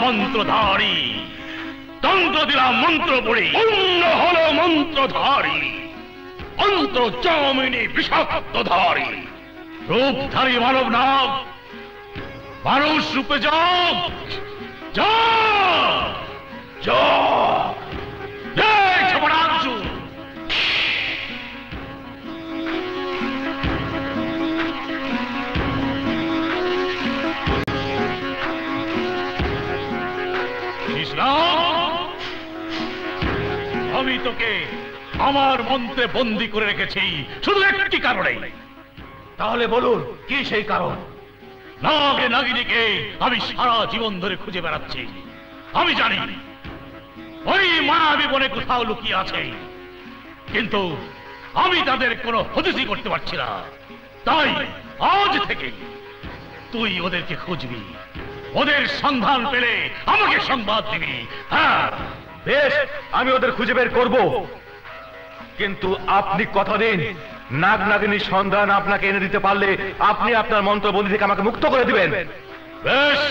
मंत्रधारी तंत्र दिलाम मंत्र पढ़ी अन्न हलो मंत्रधारी अंत्र चामिनी विषाक्तधारी रूपधारी मानव नाग मानुष रूपे जाओ जाओ जाओ जय छपरांशु আমি তোকে আমার মন্ত্রে বন্দী করে রেখেছি শুধু একটি কারণে। তাহলে বলুন কি সেই কারণ? নাগে নাগিনীকে আমি সারা জীবন ধরে খুঁজে বেড়াচ্ছি। আমি জানি ওই মায়াবী বনে কোথাও লুকিয়ে আছে, কিন্তু আমি তাদের কোনো হদিসই করতে পারছি না। তাই আজ থেকে তুই ওদেরকে খুঁজবি, ওদের সন্ধান পেলে আমাকে সংবাদ দিবি। হ্যাঁ বেশ, আমি ওদের খুঁজে বের করব, কিন্তু আপনি কথা দিন নাগ নাগিনীর সন্ধান আপনাকে এনে দিতে পারলে আপনি আপনার মন্ত্রবন্দী থেকে আমাকে মুক্ত করে দিবেন। বেশ,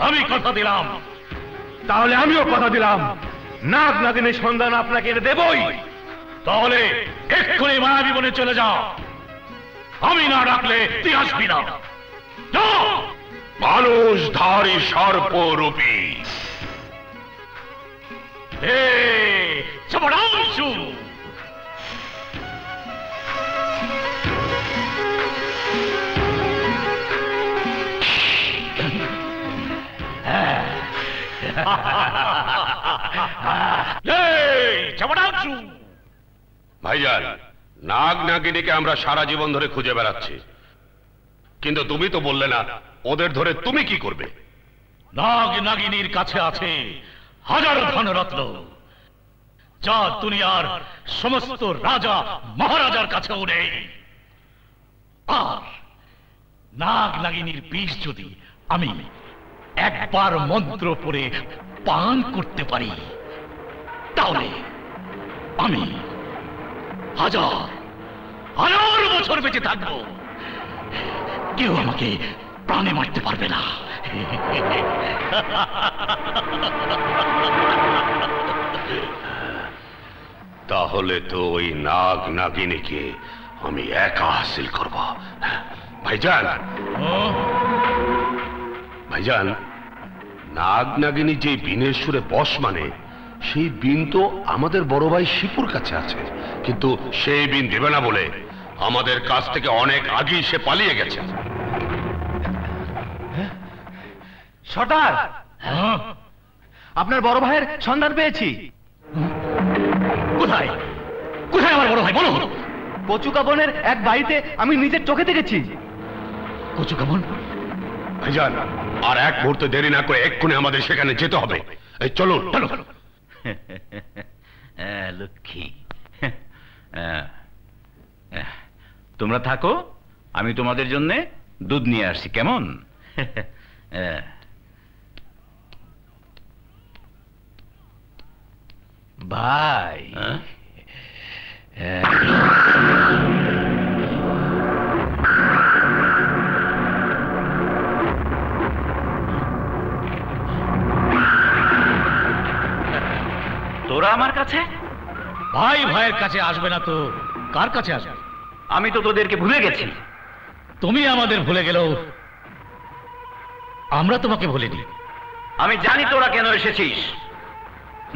আমি কথা দিলাম। তাহলে আমিও কথা দিলাম নাগ নাগিনীর সন্ধান আপনাকে এনে দেবই। তাহলে এক্ষুনি মায়াবী বনে চলে যা, আমি না ডাকলে তুই আসবি না। মানুষধারী সর্পরূপী ছপরাংশু ভাইজান, নাগ নাগিনীকে আমরা সারা জীবন ধরে খুঁজে বেড়াচ্ছি, কিন্তু তুমি তো বললে না ওদের ধরে তুমি কি করবে? নাগ নাগিনীর কাছে আছে হাজার ধনরত্ন, যা দুনিয়ার সমস্ত রাজা মহারাজার কাছেও নেই। আর নাগ নাগিনীর বিষ যদি আমি একবার মন্ত্র পড়ে পান করতে পারি, তাহলে আমি হাজার হাজার বছর বেঁচে থাকবো, কেউ আমাকে প্রাণে মারতে পারবে না। তাহলে তো ওই নাগ নাগিনীকে আমি একা হাসিল করব। ভাইজান, ভাইজান, নাগ নাগিনী যে বিনের সুরে বশ মানে, সেই বিন তো আমাদের বড় ভাই শিপুর কাছে আছে, কিন্তু সেই বিন দেবে না বলে আমাদের কাছ থেকে অনেক আগেই সে পালিয়ে গেছে। সর্দার, আপনার বড় ভাইয়ের সন্ধান পেয়েছি। কোথায় কোথায় আমার বড় ভাই? বলো। কচুকা বনের এক বাড়িতে আমি নিজের চোখে দেখেছি। কচু কেমন? ভাইজান, আর এক মুহূর্তে দেরি না করে এক্ষুনি আমাদের সেখানে যেতে হবে। এই চলুন। লক্ষ্মী, তোমরা থাকো, আমি তোমাদের জন্য দুধ নিয়ে আসছি, কেমন? ভাই, তোরা আমার কাছে? ভাই ভাইয়ের কাছে আসবে না তো কার কাছে আসবে? আমি তো তোদেরকে ভুলে গেছি। তুমি আমাদের ভুলে গেলেও আমরা তোমাকে ভুলিনি। আমি জানি তোরা কেন এসেছিস।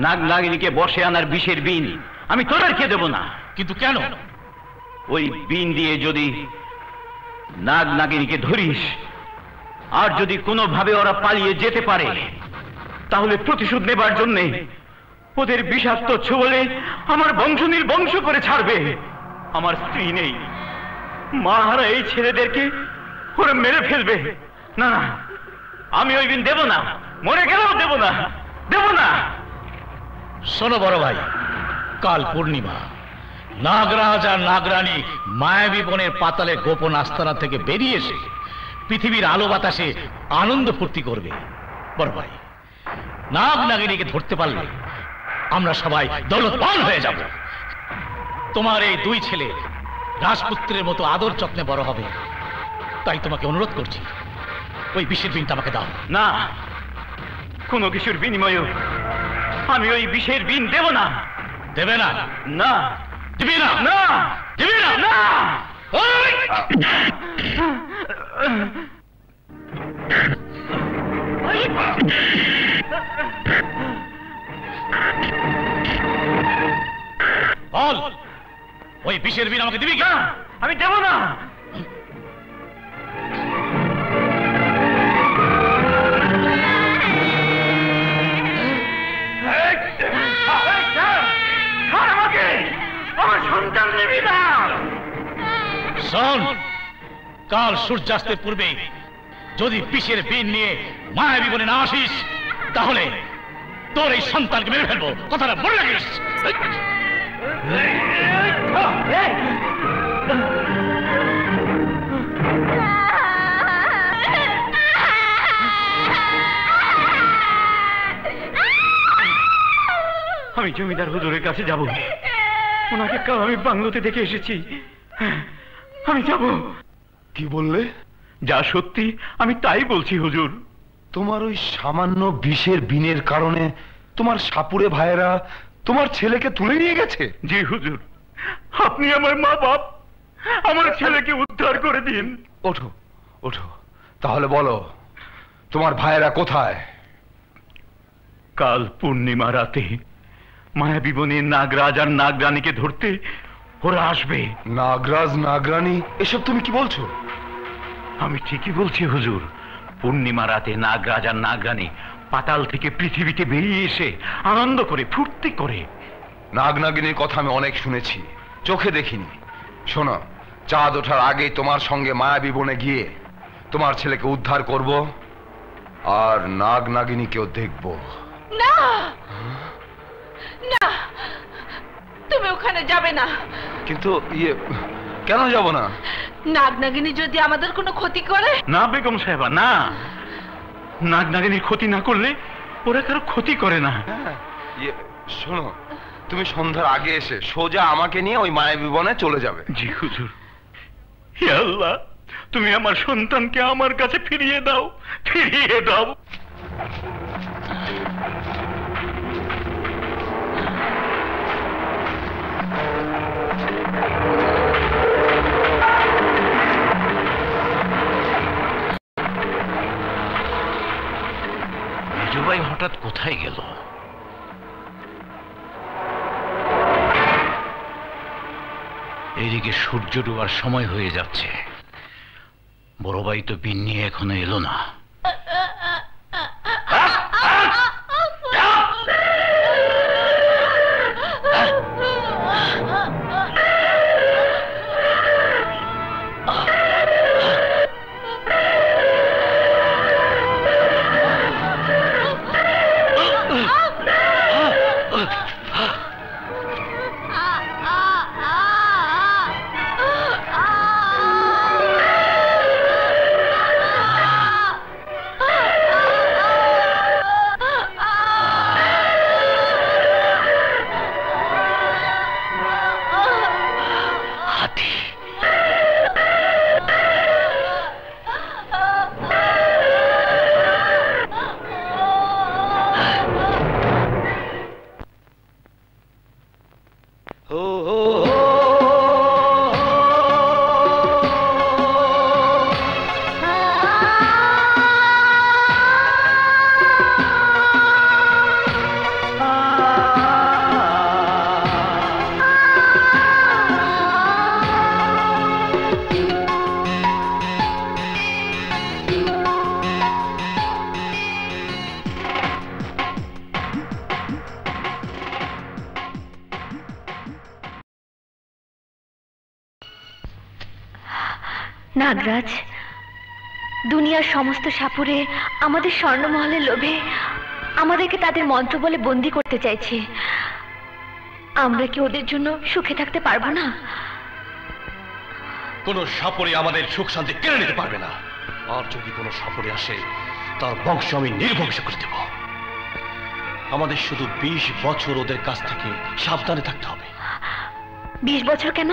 নাগ নাগিনীকে বসে আনার বিষের বিন আমি তোদেরকে দেব না। কিন্তু কেন? ওই বিন দিয়ে যদি নাগ নাগিনীকে ধরিস আর যদি কোনোভাবে ওরা পালিয়ে যেতে পারে, তাহলে প্রতিশোধ নেবার জন্যে ওদের বিষাক্ত ছোবলে আমার বংশ নির্বংশ করে ছাড়বে। আমার স্ত্রী নেই, মা হারা এই ছেলেদেরকে ওরা মেরে ফেলবে। না না, আমি ওই বিন দেব না, মরে গেলেও দেব না, দেব না। শোনো বড় ভাই, কাল পূর্ণিমা, নাগরাজ আর নাগরানী মায়াবী বনের পাতালে গোপন আস্তানা থেকে বেরিয়ে এসে পৃথিবীর আলো বাতাসে আনন্দ ফুর্তি করবে। বড় ভাই, নাগ নাগিনীকে ধরতে পারলে আমরা সবাই দৌলতবান হয়ে যাব। তোমার এই দুই ছেলে রাজপুত্রের মতো আদর যত্নে বড় হবে। তাই তোমাকে অনুরোধ করছি, ওই বিষের বিনটা আমাকে দাও। না, কোনো কিছুর বিনিময়ে আমি ওই বিষের বিন দেব না। দেবে না? না, দিবি না? না, দিবি না? না। বল, ওই বিষের বিন আমাকে দিবি কি? আমি দেব না। আমার সন্তান নেবি না। শোন, কাল সূর্যাস্তের পূর্বে যদি বিষের বিন নিয়ে মায়াবী বনে না আসিস, তাহলে তোর এই সন্তানকে মেরে ফেলবো। কথাটা মনে রাখিস। আমি জমিদার হুজুরের কাছে যাব। ওনাকে কাল আমি বাংলোতে দেখে এসেছি। আমি যাব। কি বললে? যা সত্যি আমি তাই বলছি হুজুর। তোমার ওই সামান্য বিষের বিনের কারণে তোমার সাপুরে ভাইয়েরা তোমার ছেলেকে তুলে নিয়ে গেছে? জি হুজুর, আপনি আমার মা বাপ, আমার ছেলেকে উদ্ধার করে দিন। ওঠো ওঠো, তাহলে বলো তোমার ভাইয়েরা কোথায়? কাল পূর্ণিমা রাতে মায়াবী বনে নাগরাজ আর নাগরানীকে ধরতে ওরা আসবে। নাগরাজ নাগরানী এসব তুমি কি বলছো? আমি ঠিকই বলছি হুজুর। পূর্ণিমা রাতে নাগরাজ আর নাগরানী পাতাল থেকে পৃথিবীতে বেরিয়ে এসে আনন্দ করে ফুর্তি করে। নাগনাগিনীর কথা আমি অনেক শুনেছি, চোখে দেখিনি। শোনো, চাঁদ ওঠার আগেই তোমার সঙ্গে মায়াবী বনে গিয়ে তোমার ছেলেকে উদ্ধার করব আর নাগনাগিনীকেও দেখব। না না, তুমি ওখানে যাবে না। কিন্তু কেন যাব না? নাগনাগিনী যদি আমাদের কোনো ক্ষতি করে? না বেগম সাহেবা, না। নাগনাগিনীর ক্ষতি না করলে ওরা কারো ক্ষতি করে না। শোনো, তুমি সন্ধ্যার আগে এসে সোজা আমাকে নিয়ে ওই মায়াবী বনে চলে যাবে। জি হুজুর। হে আল্লাহ, তুমি আমার সন্তানকে আমার কাছে ফিরিয়ে দাও, ফিরিয়ে দাও। মেজুভাই হঠাৎ কোথায় গেল? এদিকে সূর্য ডোবার সময় হয়ে যাচ্ছে, বড় ভাই তো বিন নিয়ে এখনো এলো না। নাগরাজ, দুনিয়ার সমস্ত সাপুরে আমাদের স্বর্ণমহলের লোভে আমাদেরকে তাদের মন্ত্র বলে বন্দী করতে চাইছে। আমরা কি ওদের জন্য সুখে থাকতে পারবো না? কোনো সাপুরে আমাদের সুখ শান্তি কেড়ে নিতে পারবে না। আর যদি কোনো সাপুরে আসে, তার বংশ আমি নির্বংশ করে দেব। আমাদের শুধু 20 বছর ওদের কাছ থেকে সাবধানে থাকতে হবে। 20 বছর কেন?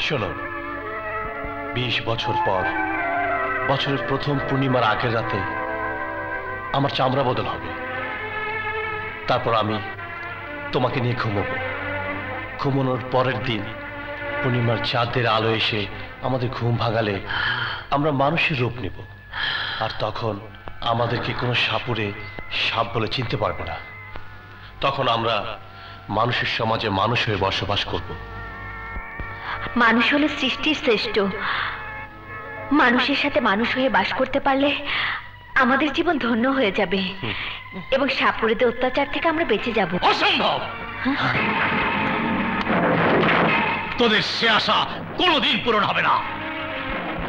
শোনো, 20 বছর পর বছরের প্রথম পূর্ণিমার আগের রাতে আমার চামড়া বদল হবে। তারপর আমি তোমাকে নিয়ে ঘুমোবো। ঘুমানোর পরের দিন পূর্ণিমার চাঁদের আলো এসে আমাদের ঘুম ভাঙালে আমরা মানুষের রূপ নেব। আর তখন আমাদেরকে কোনো সাপুরে সাপ বলে চিনতে পারবে না। তখন আমরা মানুষের সমাজে মানুষ হয়ে বসবাস করব। মানুষ হলো সৃষ্টির শ্রেষ্ঠ। মানুষের সাথে মানুষ হয়ে বাস করতে পারলে আমাদের জীবন ধন্য হয়ে যাবে এবং সাপুরেদের অত্যাচার থেকে আমরা বেঁচে যাব। অসম্ভব! তোদের সে আশা কোনোদিন পূরণ হবে না।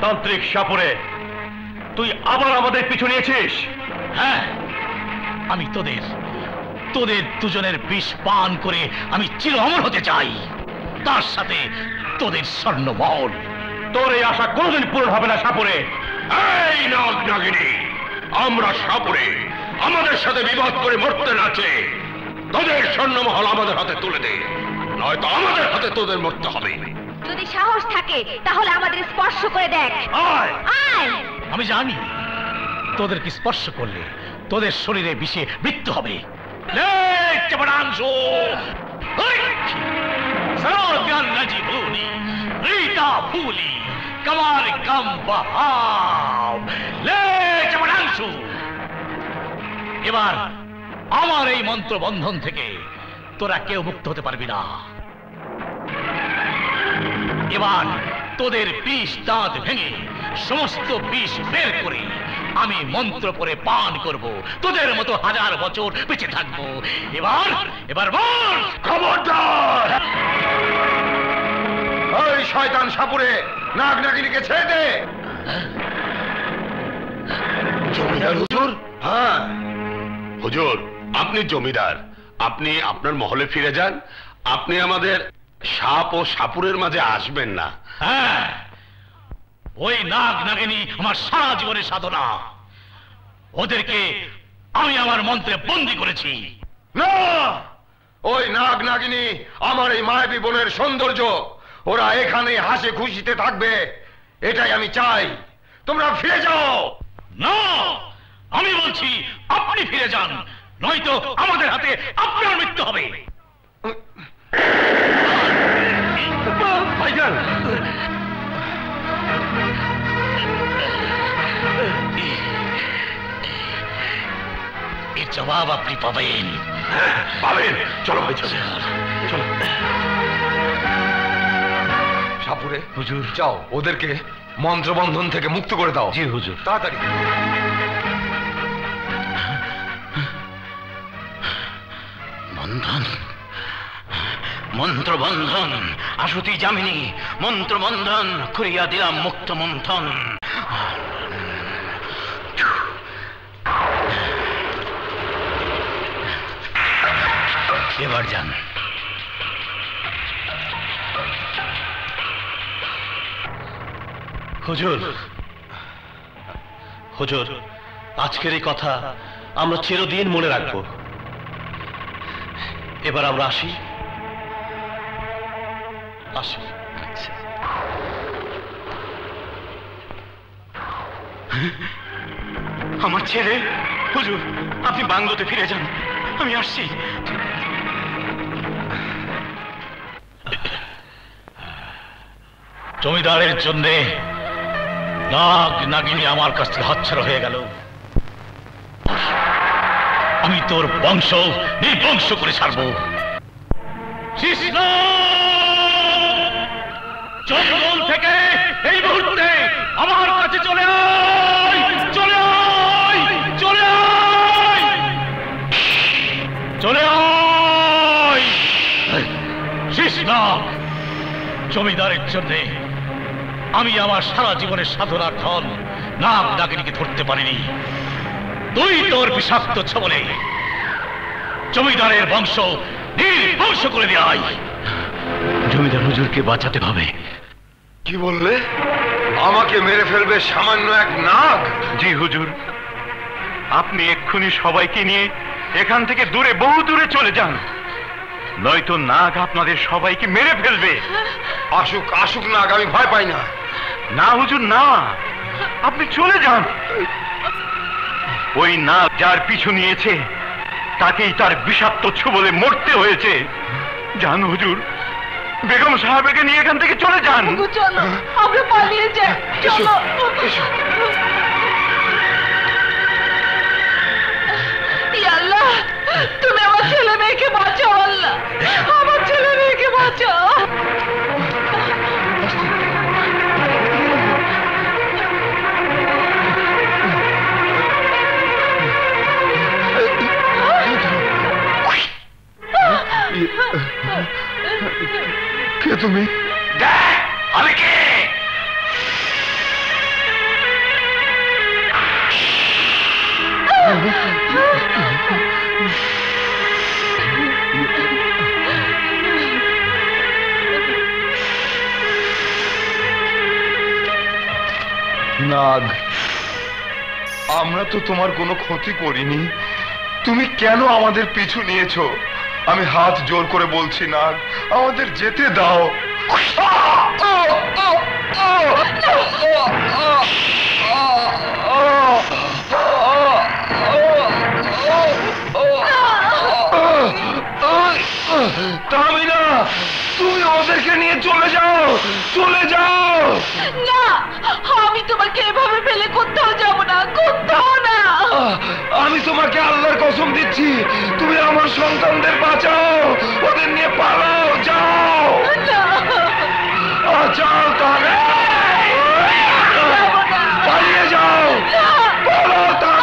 তান্ত্রিক সাপুরে, তুই আবার আমাদের পিছু নিয়েছিস? হ্যাঁ, আমি তোদের দুজনের বিষ পান করে আমি চির অমর হতে চাই, তার সাথে তোদের স্বর্ণমহল। তোর এই আশা কোনোদিন পূরণ হবে না সাপুরে। এই নাগ নাগিনী, আমরা সাপুরে আমাদের সাথে বিবাদ করে মরতে নাচে তোদের স্বর্ণমহল আমাদের হাতে তুলে দে, নয়তো আমাদের হাতে তোদের মরতে হবে। যদি সাহস থাকে তাহলে আমাদের স্পর্শ করে দেখ। আয়! আয়! আমি জানি তোদেরকে স্পর্শ করলে তোদের শরীরে বিষে মৃত্যু হবে। এবার আমার এই মন্ত্র বন্ধন থেকে তোরা কেউ মুক্ত হতে পারবি না। এবার তোদের বিষ দাঁত ভেঙে সমস্ত বিষ বের করে আমি মন্ত্র পড়ে পান করব, তোদের মতো 1000 বছর বেঁচে থাকবো। এবার বল! খবরদার! ওই শয়তান সাপুরে নাগ নাগিনীকে ছেড়ে দে। জমিদার হুজুর? হ্যাঁ হুজুর, আপনি জমিদার, আপনি আপনার মহলে ফিরে যান। আপনি আমাদের সাপ ও সাপুরের মাঝে আসবেন না। হ্যাঁ, ওই নাগ নাগিনী আমার সারা জীবনের সাধনা। ওদেরকে আমি আমার মন্ত্রে বন্দী করেছি। না, ওই নাগ নাগিনী আমার এই মায়াবী বনের সৌন্দর্য। ওরা এখানে হাসি খুশিতে থাকবে, এটাই আমি চাই। তোমরা ফিরে যাও। না, আমি বলছি আপনি ফিরে যান, নয়তো আমাদের হাতে আপনার মৃত্যু হবে। ভাইজান, এর জবাব আপনি পাবেন। পাবেন। চলো ভাই, চলো চলো। সাপুরে হুজুর, যাও ওদেরকে মন্ত্রবন্ধন থেকে মুক্ত করে দাও। জি হুজুর। তাড়াতাড়ি। বন্ধন, মন্ত্রবন্ধন, আশুতি যামিনী, মন্ত্রবন্ধন করিয়া দিলাম মুক্ত মন্থন। এবার যান। হুজুর, হুজুর, আজকের এই কথা আমরা চিরদিন মনে রাখবো। এবার আমরা আসি। আসি। আমার ছেলে, হুজুর আপনি বাংলোতে ফিরে যান, আমি আসছি। জমিদারের জন্য নাগ নাগিনী আমার কাছ থেকে হাতছাড়া হয়ে গেল। আমি তোর বংশ নির্বংশ করে ছাড়বো। কৃষ্ণ, জঙ্গল থেকে এই মুহূর্তে আমার কাছে চলে আয়, চলে আয়, চলে আয়, চলে আয়। কৃষ্ণ, জমিদারের জন্য আমি আমার সারা জীবনের সাধনার ধন নাগ নাগিনীকে ধরতে পারিনি। তুই তোর বিষাক্ত ছবলে জমিদারের বংশ নির্বংশ করে দেয়। জমিদার হুজুরকে বাঁচাতে হবে। কি বললে? আমাকে মেরে ফেলবে সামান্য এক নাগ? জি হুজুর, আপনি এক্ষুনি সবাইকে নিয়ে এখান থেকে দূরে, বহু দূরে চলে যান, নয়তো নাগ আপনাদের সবাইকে মেরে ফেলবে। আসুক আসুক নাগ, আমি ভয় পাই না। না হুজুর না, আপনি চলে যান। ওই নাগ যার পিছু নিয়েছে তাকেই তার বিষাক্ত ছোবলে মরতে হয়েছে। যান হুজুর, বেগম সাহেবকে নিয়ে এখান থেকে চলে যান। চলো আমরা পালিয়ে যাই, চলো। আল্লাহ, তুমি আমার ছেলে মেয়েকে বাঁচাও। আল্লাহ, আমার ছেলে মেয়েকে বাঁচাও। কে তুমি? দেখ আমি কে। নাগ, আমরা তো তোমার কোনো ক্ষতি করিনি, তুমি কেন আমাদের পিছু নিয়েছো? আমি হাত জোর করে বলছি নাগ, আমাদের যেতে দাও। তামিনা, তুমি ওদেরকে নিয়ে চলে যাও, চলে যাও। না, আমি তোমাকে এভাবে ফেলে কোথাও যাব না, কোথাও না। আমি তোমাকে আল্লাহর কসম দিচ্ছি, তুমি আমার সন্তানদের বাঁচাও, ওদের নিয়ে পালাও, যাও। যাও তাহলে, পালিয়ে যাও, পালাও তাহলে।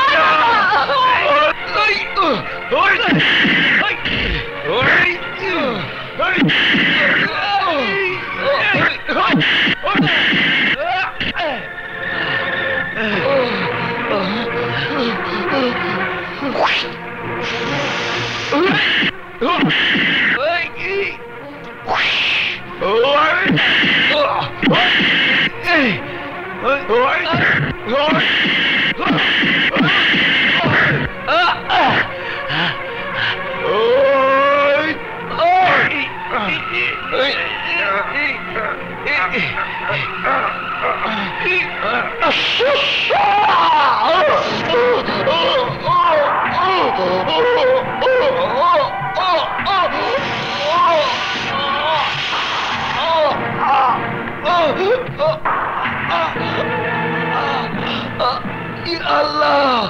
আল্লাহ,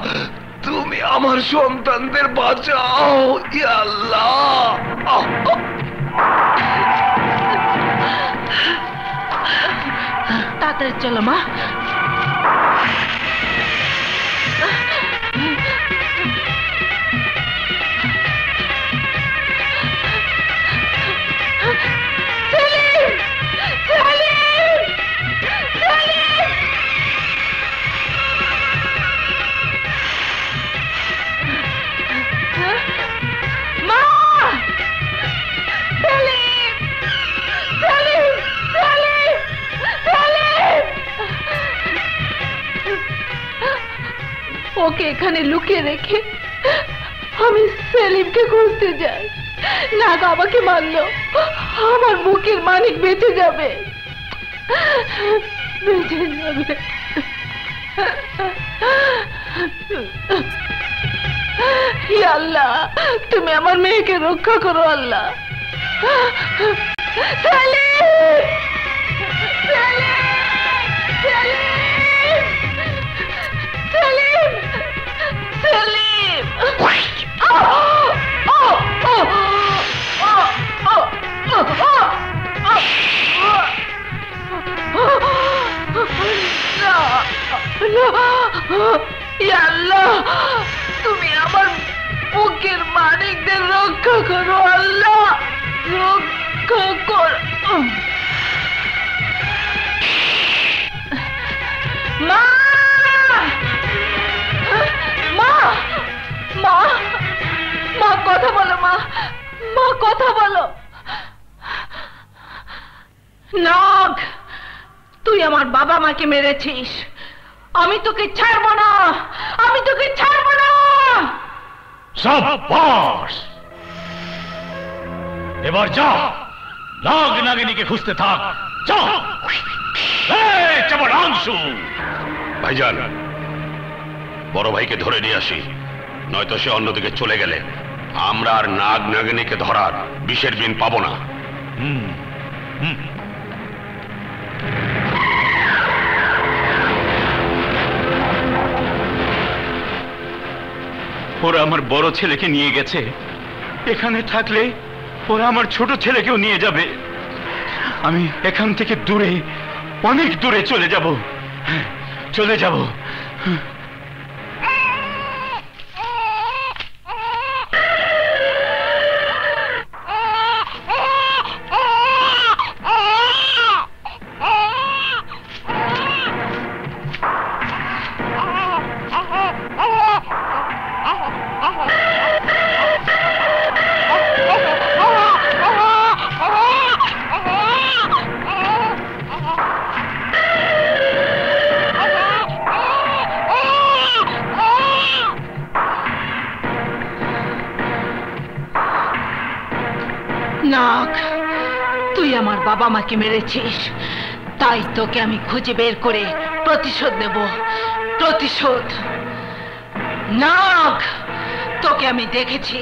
তুমি আমার সন্তানদের বাঁচাও, ইয়া আল্লাহ। তাড়াতাড়ি চলো মা। ওকে এখানে লুকিয়ে রেখে আমি সেলিমকে খুঁজতে যাই। নাগ আমাকে মারলো, আমার বুকের মানিক বেঁচে যাবে, বেঁচে যাবে। হে আল্লাহ, তুমি আমার মেয়েকে রক্ষা করো। আল্লাহ, সেলিম, সেলিম, সেলিম, সেলিম, আল্লাহ, তুমি আমার বুকের মানিকদের রক্ষা করো। আল্লাহ, রক্ষা করো। মা মা মা মা কথা বলো মা, মা কথা বলো। নাগ, তুই আমার বাবা মাকে মেরেছিস, আমি তোকে ছাড়বো না, আমি তোকে ছাড়বো না। সাবাস! এবার যা, নাগ নাগিনীকে খুঁজতে থাক, যা। চাবড়াংশু! ভাইজান, বড় ভাইকে ধরে নিয়ে আসি, নয়তো সে অন্যদিকে চলে গেলে আমরা আর নাগ নাগিনীকে ধরার বিষের বিন পাবো না। ওরা আমার বড় ছেলেকে নিয়ে গেছে, এখানে থাকলে ওরা আমার ছোট ছেলেকেও নিয়ে যাবে। আমি এখান থেকে দূরে, অনেক দূরে চলে যাব, চলে যাব। নাগ, তুই আমার বাবা মাকে মেরেছিস, তাই তোকে আমি খুঁজে বের করে প্রতিশোধ নেব, প্রতিশোধ। নাগ, তোকে আমি দেখেছি,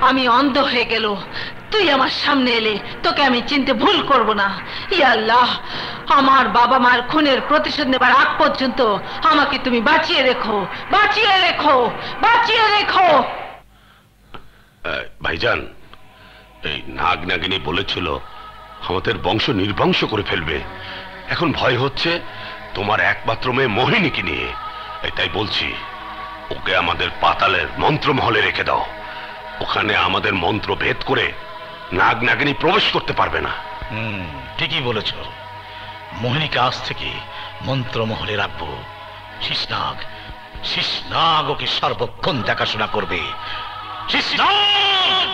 আমি অন্ধ হয়ে গেল, তুই আমার সামনে এলে তোকে আমি চিনতে ভুল করব না। ইয়া আল্লাহ, আমার বাবা মার খুনের প্রতিশোধ নেবার আগ পর্যন্ত আমাকে তুমি বাঁচিয়ে রেখো, বাঁচিয়ে রেখো, বাঁচিয়ে রেখো। ভাইজান, এই নাগ নাগিনী বলেছিল আমাদের বংশ নির্বংশ করে ফেলবে, এখন ভয় হচ্ছে তোমার একমাত্র মেয়ে মোহিনীকে নিয়ে। তাই বলছি, ওকে আমাদের পাতালের মন্ত্রমহলে রেখে দাও, ওখানে আমাদের মন্ত্র ভেদ করে নাগ নাগিনী প্রবেশ করতে পারবে না। ঠিকই বলেছ, মোহিনীকে আজ থেকে মন্ত্রমহলে রাখবো। শিশনাগ, শিশনাগ ওকে সর্বক্ষণ দেখাশোনা করবে। শিশনাগ!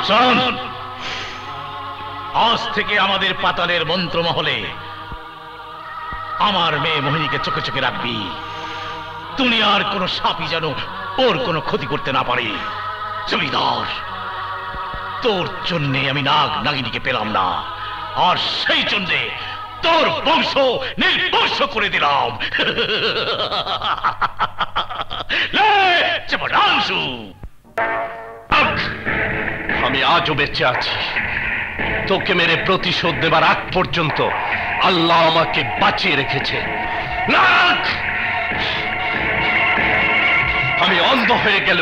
শোন, আজ থেকে আমাদের পাতালের মন্ত্রমহলে আমার মেয়ে মোহিনীকে চোখে চোখে রাখবি। দুনিয়ার কোন সাপই যেন ওর কোনো ক্ষতি করতে না পারে। জমিদার, তোর জন্যে আমি নাগ নাগিনীকে পেলাম না, আর সেই জন্যে তোর বংশ নির্বংশ করে দিলাম। আমি আজও বেঁচে আছি, তোকে মেরে প্রতিশোধ দেবার আগ পর্যন্ত আল্লাহ আমাকে বাঁচিয়ে রেখেছে। নাগ, আমি অন্ধ হয়ে গেল,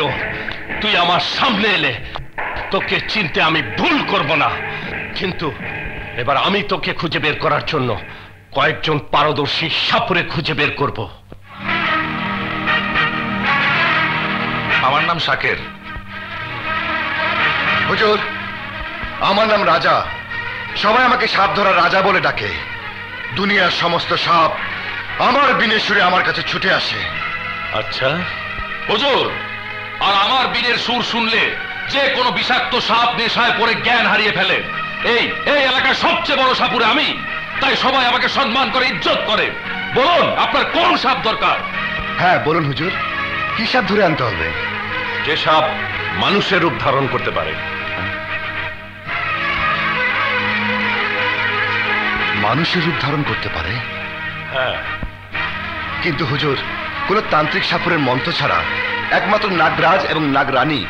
তুই আমার সামনে এলে তোকে চিনতে আমি ভুল করব না, কিন্তু এবার আমি তোকে খুঁজে বের করার জন্য কয়েকজন পারদর্শী সাপুরে খুঁজে বের করব। আমার নাম শাকের। হুজুর, আমার নাম রাজা, সবাই আমাকে সাপ ধরা রাজা বলে ডাকে। দুনিয়ার সমস্ত সাপ আমার বিনের সুরে আমার কাছে ছুটে আসে। আচ্ছা হুজুর, আর আমার বীরের সুর শুনলে যে কোনো বিষাক্ত সাপ নেশায় পড়ে জ্ঞান হারিয়ে ফেলে। এই এলাকার সবচেয়ে বড় সাপুরে আমি, তাই সবাই আমাকে সম্মান করে, ইজ্জত করে। বলুন, আপনার কোন সাপ দরকার? হ্যাঁ বলুন হুজুর, কি সাপ ধরে আনতে হবে? যে সাপ মানুষের রূপ ধারণ করতে পারে। মানুষের রূপ ধারণ করতে পারে? হ্যাঁ। কিন্তু হুজুর, কোন তান্ত্রিক সাপুরের মন্ত্র ছাড়া একমাত্র নাগরাজ এবং নাগরানী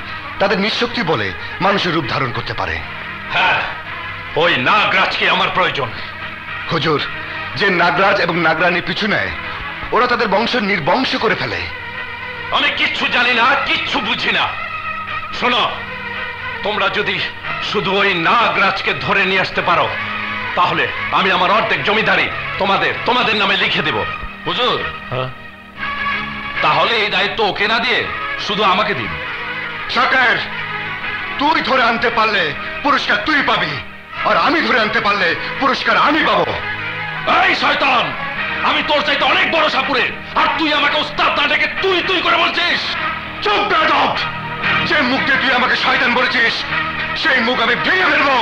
তাদের নিঃশক্তি বলে মানুষের রূপ ধারণ করতে পারে। হ্যাঁ, ওই নাগরাজকে আমার প্রয়োজন। হুজুর, যে নাগরাজ এবং নাগরানী পিছু নেয়, ওরা তাদের বংশ নির্বংশ করে ফেলে। আমি কিচ্ছু জানি না, কিচ্ছু বুঝি না। শোনো, তোমরা যদি শুধু ওই নাগরাজকে ধরে নিয়ে আসতে পারো, তাহলে আমি আমার অর্ধেক জমিদারি তোমাদের নামে লিখে দেব। হুজুর, তাহলে এই দায়িত্ব ওকে না দিয়ে শুধু আমাকে দিন। সরকার, তুই ধরে আনতে পারলে পুরস্কার তুই পাবি। আর আমি ধরে আনতে পারলে পুরস্কার আমি পাবো। এই শয়তান, আমি তোর চাইতে অনেক বড় সাপুরে, আর তুই আমাকে ওস্তাদ না ডেকে তুই তুই করে বলছিস? চুপ বেয়াদব! যে মুখ দিয়ে তুই আমাকে শয়তান বলেছিস সেই মুখ আমি ভেঙে ফেলবো।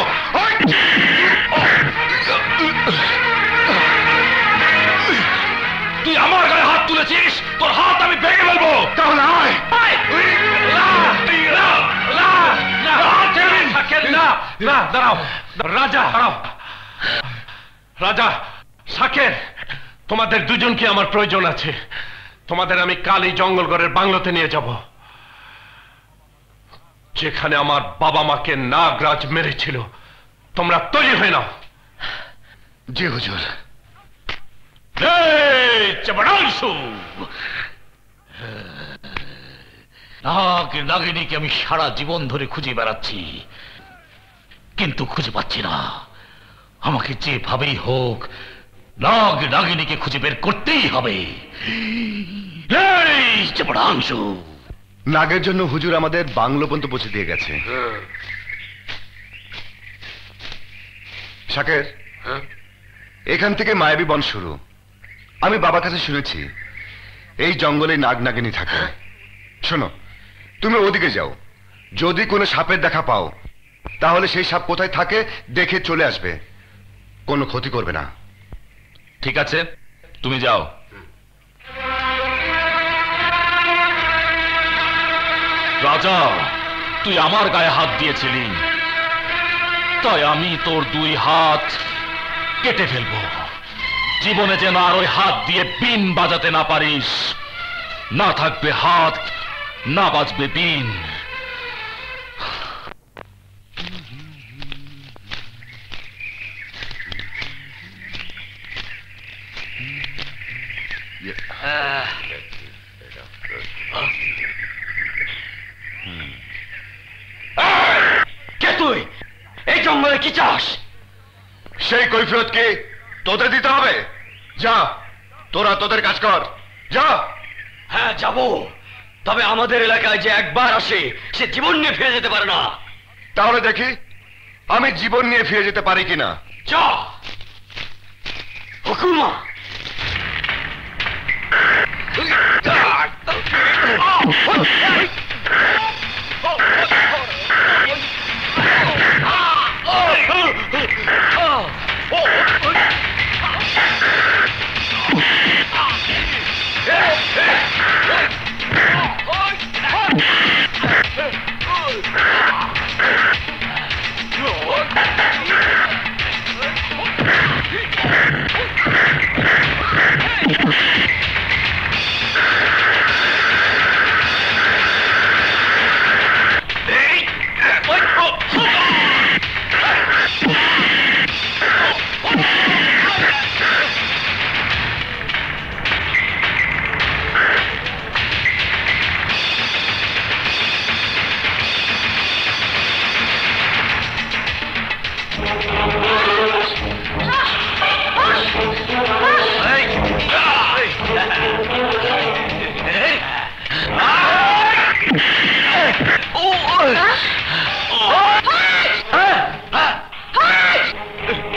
তুই আমার গায়ে হাত তুলেছিস, তোর হাত আমি ভেঙে ফেলবো। তাহলে আয়। দাঁড়াও রাজা, দাঁড়াও রাজা। শাকের, তোমাদের দুজনকে আমার প্রয়োজন আছে। তোমাদের আমি কাল এই জঙ্গলগড়ের বাংলোতে নিয়ে যাব, যেখানে আমার বাবা মাকে নাগরাজ মেরেছিল। তোমরা তৈরি হয়ে নাও। জি হুজুর। নাগিনীকে আমি সারা জীবন ধরে খুঁজে বেড়াচ্ছি, কিন্তু খুঁজে পাচ্ছি না। আমাকে যেভাবেই হোক নাগিনীকে খুঁজে বের করতেই হবে। নাগের জন্য হুজুর আমাদের বাংলো পর্যন্ত পৌঁছে দিয়ে গেছে। শাকের, এখান থেকে মায়াবী বন শুরু। আমি বাবার কাছে শুনেছি এই জঙ্গলে নাগ নাগিনী থাকে। শোনো, তুমি ওদিকে যাও, যদি কোনো সাপের দেখা পাও তাহলে সেই সাপ কোথায় থাকে দেখে চলে আসবে, কোনো ক্ষতি করবে না। ঠিক আছে, তুমি যাও। রাজা, তুই আমার গায়ে হাত দিয়েছিলি, তাই আমি তোর 2 হাত কেটে ফেলবো। জীবনে যেন আর ওই হাত দিয়ে বিন বাজাতে না পারিস। না থাকবে হাত, না বাজবে বিন। কে তুই? এই জঙ্গলে কি চাস? সেই কৈফিয়ত কি তোদের দিতে হবে? যা, তোরা তোদের কাজ কর, যা। হ্যাঁ যাব, তবে আমাদের এলাকায় যে একবার আসে সে জীবন নিয়ে ফিরে যেতে পারে না। তাহলে দেখি আমি জীবন নিয়ে ফিরে যেতে পারি কিনা। যা। হুকুমা।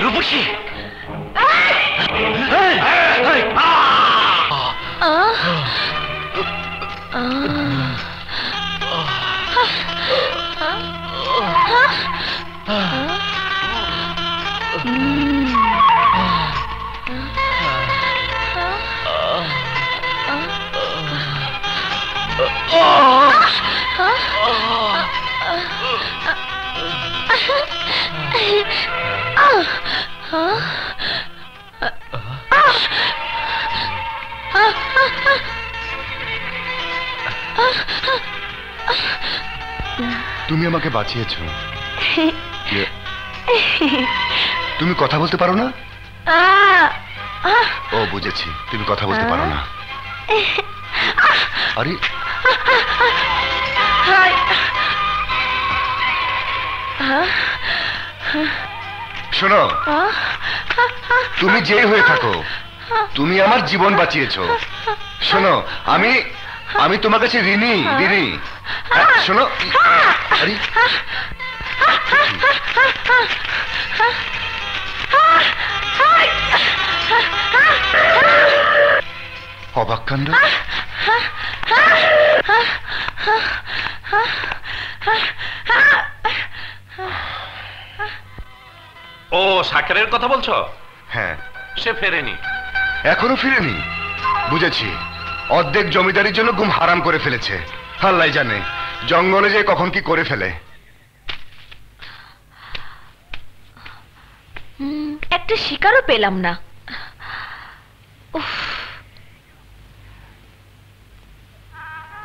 রূপসী, তুমি আমাকে বাঁচিয়েছ। তুমি কথা বলতে পারো না? ও বুঝেছি, তুমি কথা বলতে পারো না। আরে শোনো, তুমি যেই হয়ে থাকো, তুমি আমার জীবন বাঁচিয়েছ। শোনো, আমি তোমার কাছে ঋণী। শোনো, আরে অবাক কাণ্ড। ও সাকেরের কথা বলছো? হ্যাঁ। সে ফেরেনি। এখনো ফিরেনি? বুঝেছি, অর্ধেক জমিদারির জন্য ঘুম হারাম করে ফেলেছে। আল্লাহ জানে জঙ্গলে যে কখন কি করে ফেলে। একটা শিকারও পেলাম না। উফ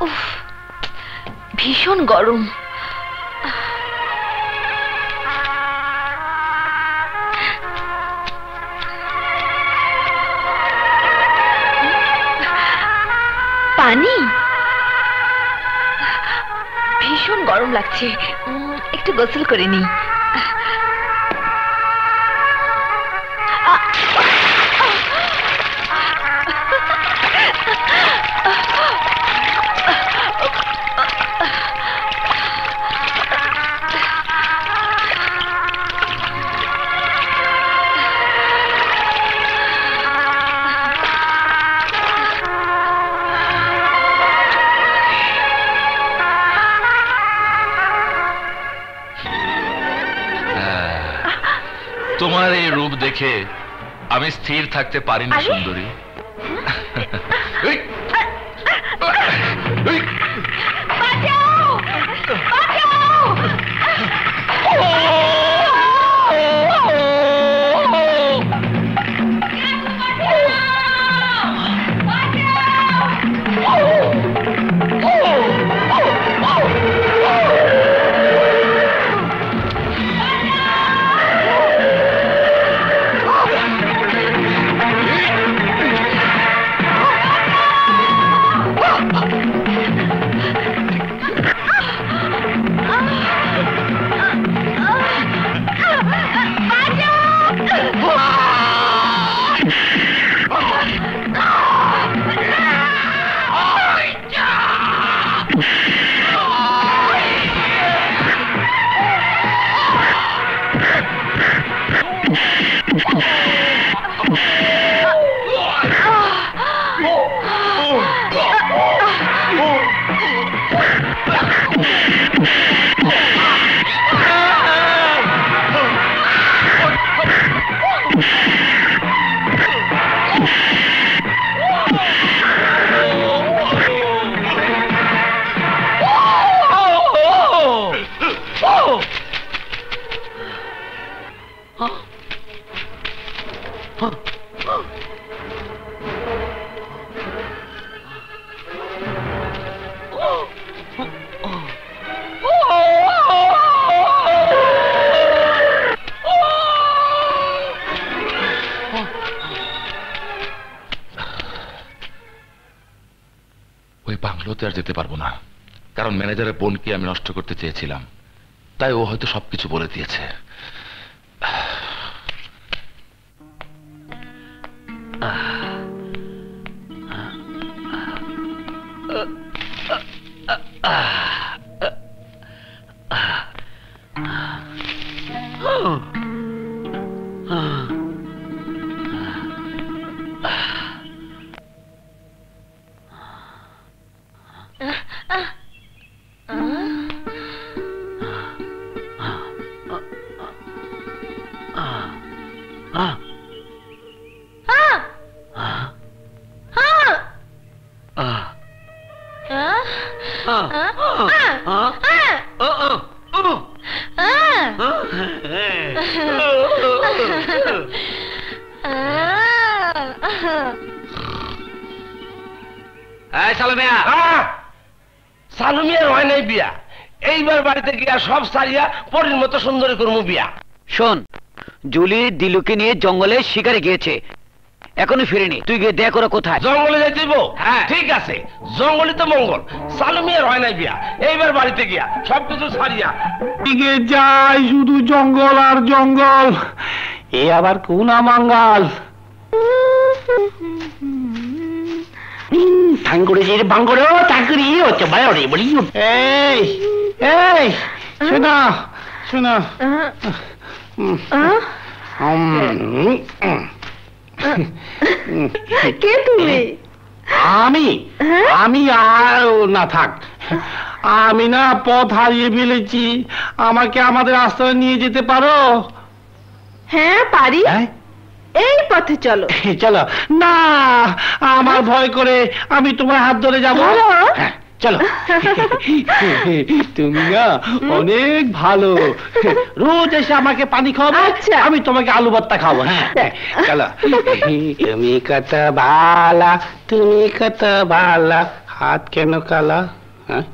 উফ, ভীষণ গরম। পানি? ভীষণ গরম লাগছে, একটু গোসল করে নিই। তোমার এই রূপ দেখে আমি স্থির থাকতে পারিনি সুন্দরী। ওই বাংলোতে আর যেতে পারবো না, কারণ ম্যানেজারের বোনকে আমি নষ্ট করতে চেয়েছিলাম, তাই ও হয়তো সবকিছু বলে দিয়েছে। সালুমিয়ার হয় নাই বিয়া, এইবার বাড়িতে গিয়া সব সারিয়া পরীর মতো সুন্দরী করমু বিয়া। শোন, জুলি দিলুকে নিয়ে জঙ্গলে শিকারে গিয়েছে, এখনো ফিরেনি। তুই গিয়ে দেখ ওরা কোথায়। জঙ্গলে যাইতে দিব? ঠিক আছে, জঙ্গলই তো মঙ্গল। সালুমিয়ার হয় নাই বিয়া, এইবার বাড়িতে গিয়া সবকিছু সারিয়া দিকে যাই, শুধু জঙ্গল আর জঙ্গল। এ আবার কোন মাঙ্গাল শোনা শোনো কে তুমি? আমি আর না থাক, আমি না পথ হারিয়ে ফেলেছি, আমাকে আমাদের আশ্রয় নিয়ে যেতে পারো? হ্যাঁ পারি, এই পথে চলো। চলো না, আমার ভয় করে, আমি তোমার হাত ধরে যাবো। চলো, তুমি না অনেক ভালো, রোজ এসে আমাকে পানি খাওয়াবে, আমি তোমাকে আলু ভর্তা খাবো। হ্যাঁ চলো। তুমি কত ভালা, তুমি কত ভালা, হাত কেন কালা? হ্যাঁ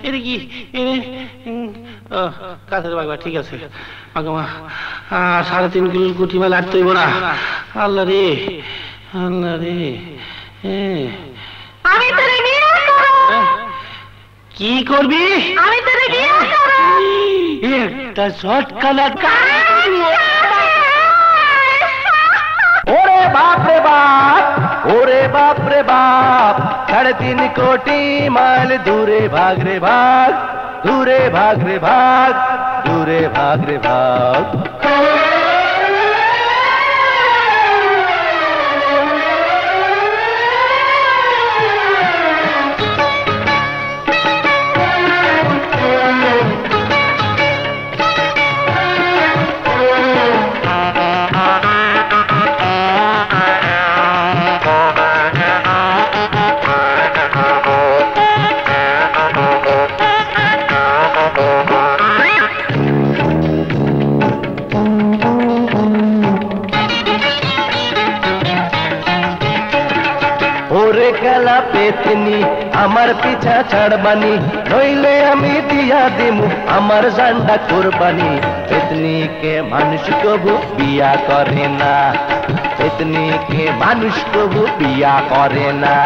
এটা কি? ঠিক আছে, 3.5 কোটি মাইল হাঁটতে হইব না। আল্লাহ রে, আল্লাহ রে। কি করবি? আমি তোরে বিয়ে করব। একটা শর্ট কালার। ওরে বাপ রে বাপ, ওরে বাপ রে বাপ, 3.5 কোটি মাইল দূরে ভাগ রে ভাগ, দূরে ভাগ রে ভাগ, দূরে ভাগ রে ভাগ। পেতনি আমার পিছা ছাড়বানি, নইলে আমি দিয়া দিমু আমার জান্ডা কোরবানি। পেতনিকে মানুষ কবু বিয়া করে না, পেতনিকে মানুষ কবু বিয়া করে না।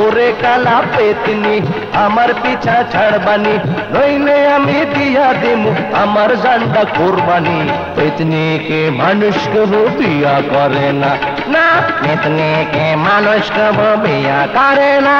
ওরে কালা পেতনি আমার পিছা ছাড়বানি, নইলে আমি দিয়া দিমু আমার জান্ডা কোরবানি। পেতনিকে মানুষ কবু বিয়া করে না, না পেতনিকে মানুষ কবু বিয়া করে না।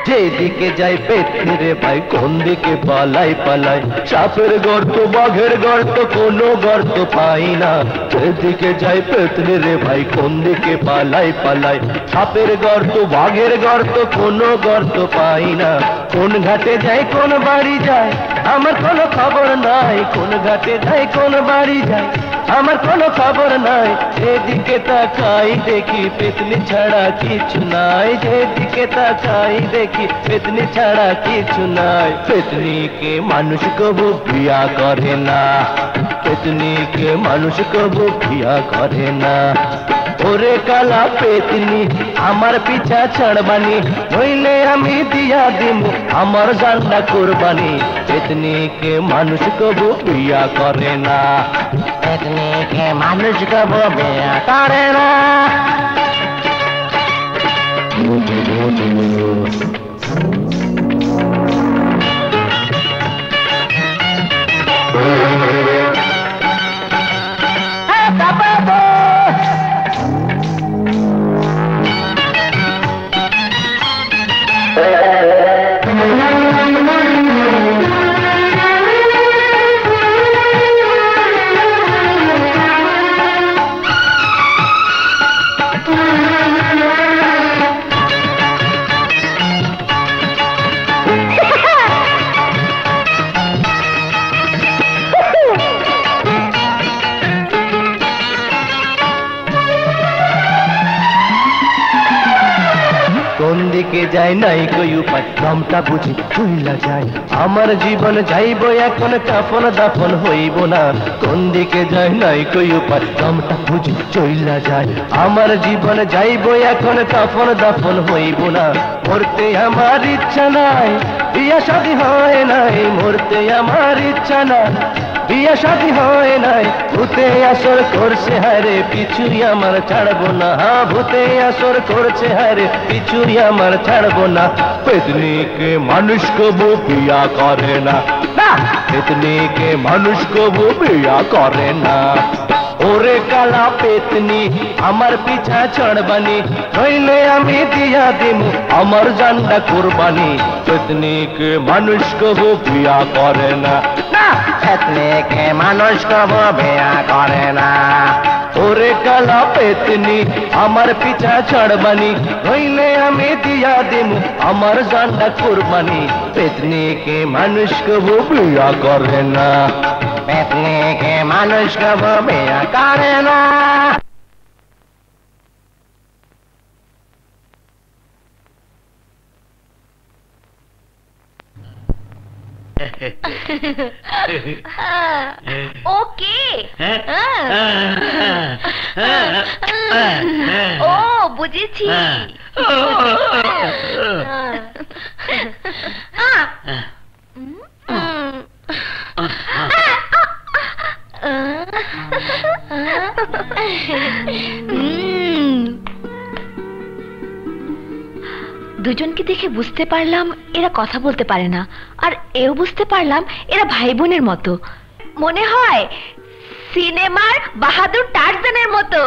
যেদিকে যাই পেতনি রে ভাই, কোন দিকে পালাই পালাই, সাপের গর্ত বাঘের গর্ত কোনো গর্ত পাই না। যেদিকে যাই পেতনি রে ভাই, কোন দিকে পালাই পালাই, সাপের গর্ত বাঘের গর্ত কোনো গর্ত পাই না। কোন ঘাটে যাই কোন বাড়ি যায় আমার কোনো খবর নাই, কোন ঘাটে যাই কোন বাড়ি যায় আমার কোনো খবর নাই। যেদিকে তাকাই দেখি পেতনি ছাড়া কিছু নাই, যেদিকে তাকাই দেখি পেতনি ছাড়া কিছু নাই। পেতনিকে মানুষ কবু বিয়া করে না, পেতনিকে মানুষ কবু বিয়া করে না। ওরে কালা পেতনি আমার পিছা ছাড়বানি, নইলে আমি দিয়া দিমু আমার জান্ডা কোরবানি। পেতনিকে মানুষ কবু বিয়া করে না, পেতনিকে মানুষ কবু বিয়া করে না। যায় নাই কই উপায় দমটা বুঝি চইলা যায় আমার জীবন যাইব এখন কাফন দাফন হইব না কোন দিকে যায় নাই কই উপায় দমটা বুঝি চইলা যায় আমার জীবন যাইব এখন কাফন দাফন হইব না মরতে আমার ইচ্ছা নাই বিয়া শাদী হয় নাই মরতে আমার ইচ্ছা নাই বিয়া শাদী হয় নাই ভূতে আসর করছে হারে পিছুই আমার ছাড়বো না ভূতে আসর করছে হারে পিছুই আমার ছাড়বো না পেতনিকে মানুষ কবু বিয়া করে না পেতনিকে মানুষ কবু বিয়া করে না ওরে কালা পেতনি আমার পিছা ছাড়বানি নইলে আমি দিয়া দিমু আমার জানটা কুরবানি পেতনিকে মানুষ কবু বিয়া করে না পেতনিকে মানুষ কবু বিয়া করে না ওরে কালা পেতনি আমার পিছা ছাড়বানি নইলে আমি দিয়া দিমু আমার জানটা কুরবানি পেতনিকে মানুষ কবু বিয়া করে না পেতনিকে মানুষ কবু বিয়া করে না ওকে ও বুঝেছি দুজনকে দেখে বুঝতে পারলাম এরা কথা বলতে পারে না আর এও বুঝতে পারলাম এরা ভাই বোনের মতো মনে হয় সিনেমার বাহাদুর টারজানের মতো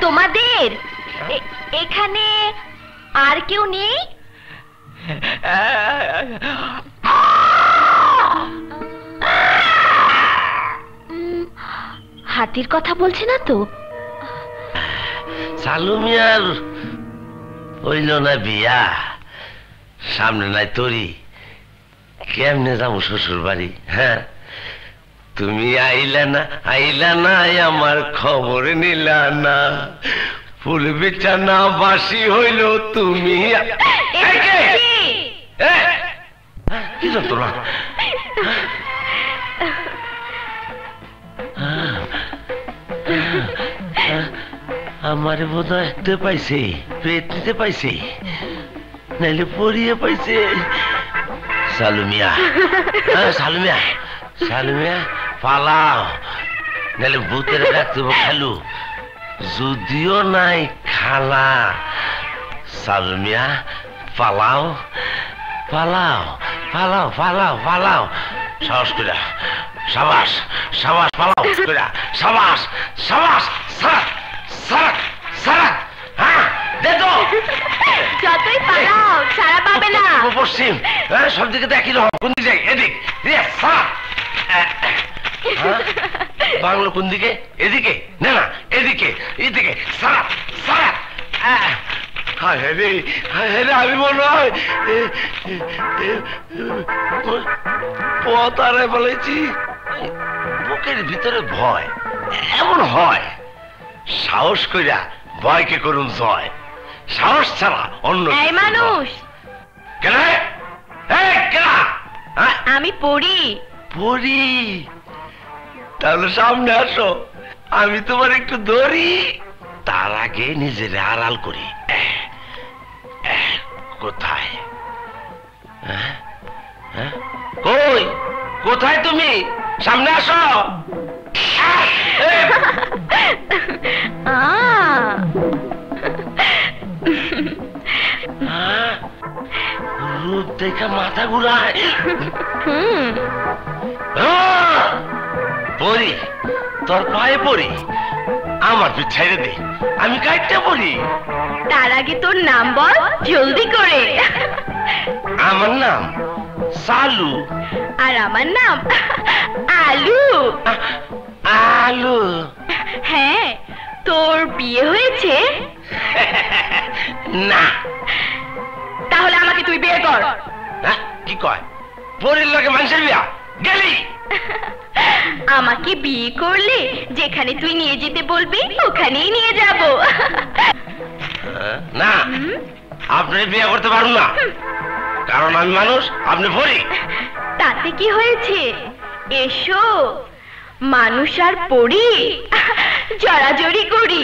তোমাদের এখানে আর কেউ নেই হাতির কথা বলছে না তো সালুমিয়ার হইল না বিয়া সামনে নাই তোরি কেমনে যাবো শ্বশুর বাড়ি হ্যাঁ তুমি আইলা না আমার খবর নিলা না ফুল বিছানা বাসি হইল তুমি কি তোরা আমার বোধ হয় পাইছে পেট নিতে পাইছে নাইলে পরিয়ে পাইছে সালুমিয়া সালুমিয়া সালুমিয়া পালাও নাহলে ভূতের ডাকতে খালু যদিও নাই খালা সালুমিয়া পালাও পালাও পালাও পালাও পালাও সাহস করে সাবাস সাবাস পালাও করে সাবাস সাবাস সারাক সারাক সারাক হ্যাঁ দে তো যতই পালাও সারা পাবে না পশ্চিম সব দিকে দেখি কোন দিকে এদিক সারাক বাংলো কোন দিকে এদিকে না না এদিকে এদিকে সারাক সারাক আমি মনে হয় পথ আরে বলেছি বুকের ভিতরে ভয় এমন হয় সাহস কইরা ভয়কে করুন জয় সাহস ছাড়া অন্য মানুষ কেন কেন আমি পড়ি পড়ি তাহলে সামনে আসো আমি তোমার একটু ধরি তার আগে নিজের আড়াল করি কোথায় কই কোথায় তুমি সামনে আসো রূপ দেখা মাথা ঘুরায় পড়ি তোর পায়ে পড়ি আমার পিঠ ছেড়ে দে আমি কাটতে পড়ি তার আগে তোর নাম বল জলদি করে আমার নাম সালু আর আমার নাম আলু। আলু? হ্যাঁ, তোর বিয়ে হয়েছে? না। তাহলে আমাকে তুই বিয়ে কর। কি কয়? পরের লোকে মানুষের বিয়া? গেলি? আমাকে বিয়ে করলে যেখানে তুই নিয়ে যেতে বলবি ওখানেই নিয়ে যাব। না, আপনি বিয়ে করতে পারুন না, কারণ আমি মানুষ, আপনি পরি। তাতে কি হয়েছে? এসো, মানুষ আর পরি জড়াজড়ি করি।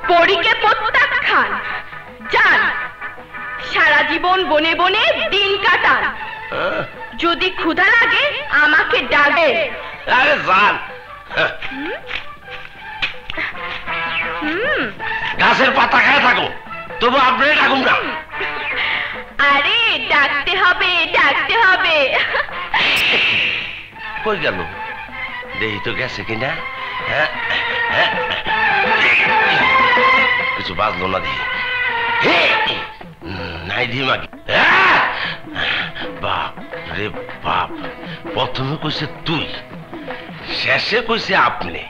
পরীকে প্রত্যাখ্যান। যান, সারা জীবন বনে বনে দিন কাটান। যদি ক্ষুধা লাগে আমাকে ডাকে। আরে যান, গাছের পাতা খায় থাকো, তবু আপনি ডাকুন না। আরে ডাকতে হবে, ডাকতে হবে। কই গেল? দেখি তো গেছে কিনা। কিছু বাজলো না দেখি। নাই দিমা। বাপ রে বাপ, প্রথমে কইছে তুই, শেষে কইছে আপনি।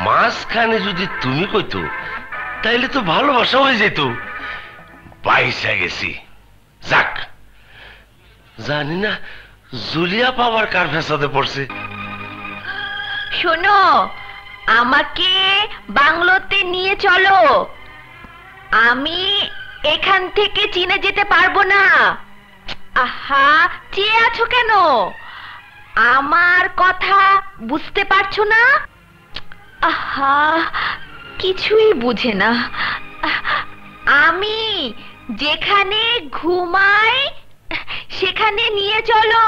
মাঝখানে যদি তুমি কইতো তাইলে তো ভালোবাসা হয়ে যেত। পাইসা গেছি। যাক, জানি না জুলিয়া পাওয়ার কার ফেসাতে পড়ছে। শোনো, আমাকে বাংলোতে নিয়ে চলো। আমি এখান থেকে চীনে যেতে পারবো না। আহা, চেয়ে আছো কেন? আমার কথা বুঝতে পারছো না? আহা, কিছুই বুঝে না। আমি যেখানে ঘুমাই সেখানে নিয়ে চলো।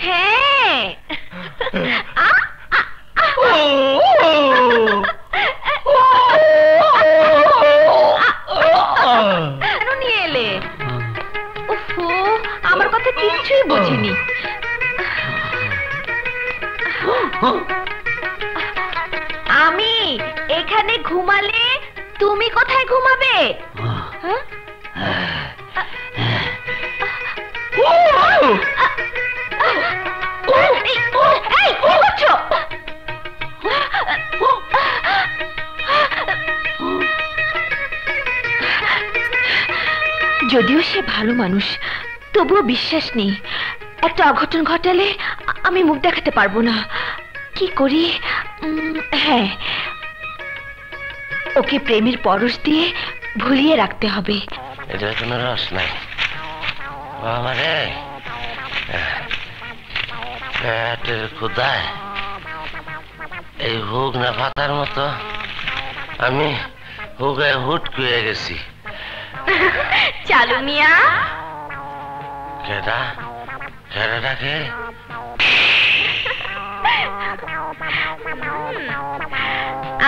হ্যাঁ। কেন নিয়ে এলে? ওহো, আমার কথা কিছুই বোঝেনি। আমি এখানে ঘুমালে তুমি কোথায় ঘুমাবে? যদিও সে ভালো মানুষ, তবুও বিশ্বাস নেই। একটা অঘটন ঘটালে আমি মুখ দেখাতে পারবো না। কি করি? হ্যাঁ, ওকে প্রেমের পরশ দিয়ে ভুলিয়ে রাখতে হবে। এটা কোনো রস নাই বাবারে, পেটের ক্ষুধায় এই হুক না পাতার মতো আমি হুকে হুট কুয়ে গেছি। চালু মিয়া। কেডা কেডা ডাকে?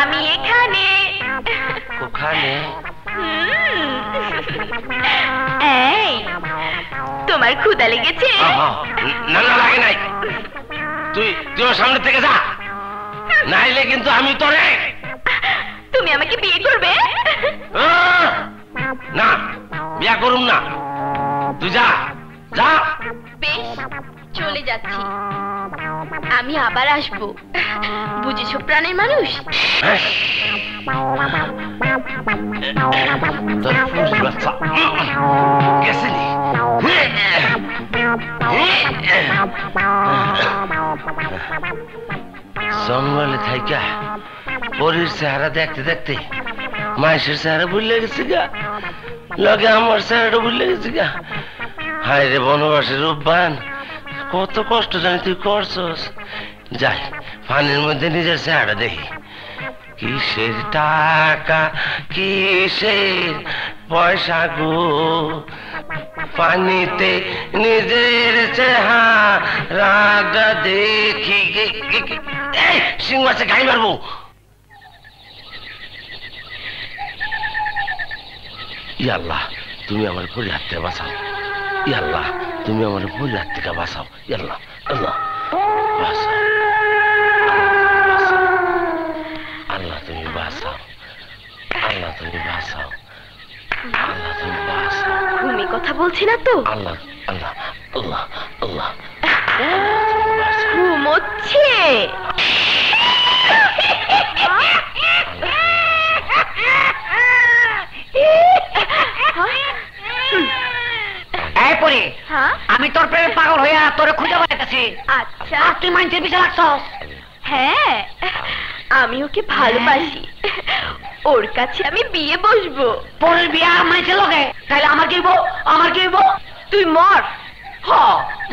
আমি এখানে। ওখানে? এই, তোমার ক্ষুধা লেগেছে? না না, লাগে নাই। তুই ওর সামনে থেকে যা, নাইলে কিন্তু আমি তোরে। তুমি আমাকে বিয়ে করবে? না, বিয়া করুম না। তুই যা যা। বেশ, চলে যাচ্ছি। আমি আবার আসবো, বুঝেছো প্রাণের মানুষ? জঙ্গলে থাইকা পরীর চেহারা দেখতে দেখতে মাইসের চেহারা ভুলে গেছি গা, লগে আমার চেহারাটা ভুলে গেছি গা। হায় রে বনবাসের রূপবান, কত কষ্ট জানি তুই করছস। যাই, পানির মধ্যে নিজের চেহারা দেখি। কিসের টাকা কিসের পয়সা গো, পানিতে নিজের চেহারা দেখি। সিংহ আছে, গাই মারবো। ইয়াল্লাহ, তুমি আমার পরি হাত থেকে বাঁচাও। ইয়াল্লাহ, তুমি আমার পরি হাত থেকে বাঁচাও। ইয়াল্লাহ, আল্লাহ বাঁচাও। আল্লাহ তুমি বাঁচাও। আল্লাহ তুমি বাঁচাও, আল্লাহ তুমি বাঁচাও। ঘুমি কথা বলছি না তো? আল্লাহ আল্লাহ আল্লাহ আল্লাহ ঘুমোচ্ছে। এই পরে আমি তোর প্রেমে পাগল হইয়া তোরে খুঁজে বেড়াইতেছি। আচ্ছা আর তুই মানুষের পিছনে লাগছস? হ্যাঁ, আমি ওকে ভালোবাসি, ওর কাছে আমি বিয়ে বসবো। পরের বিয়া মাইছে লগে, তাইলে আমার কি হইব? আমার কি হইব? তুই মর। হ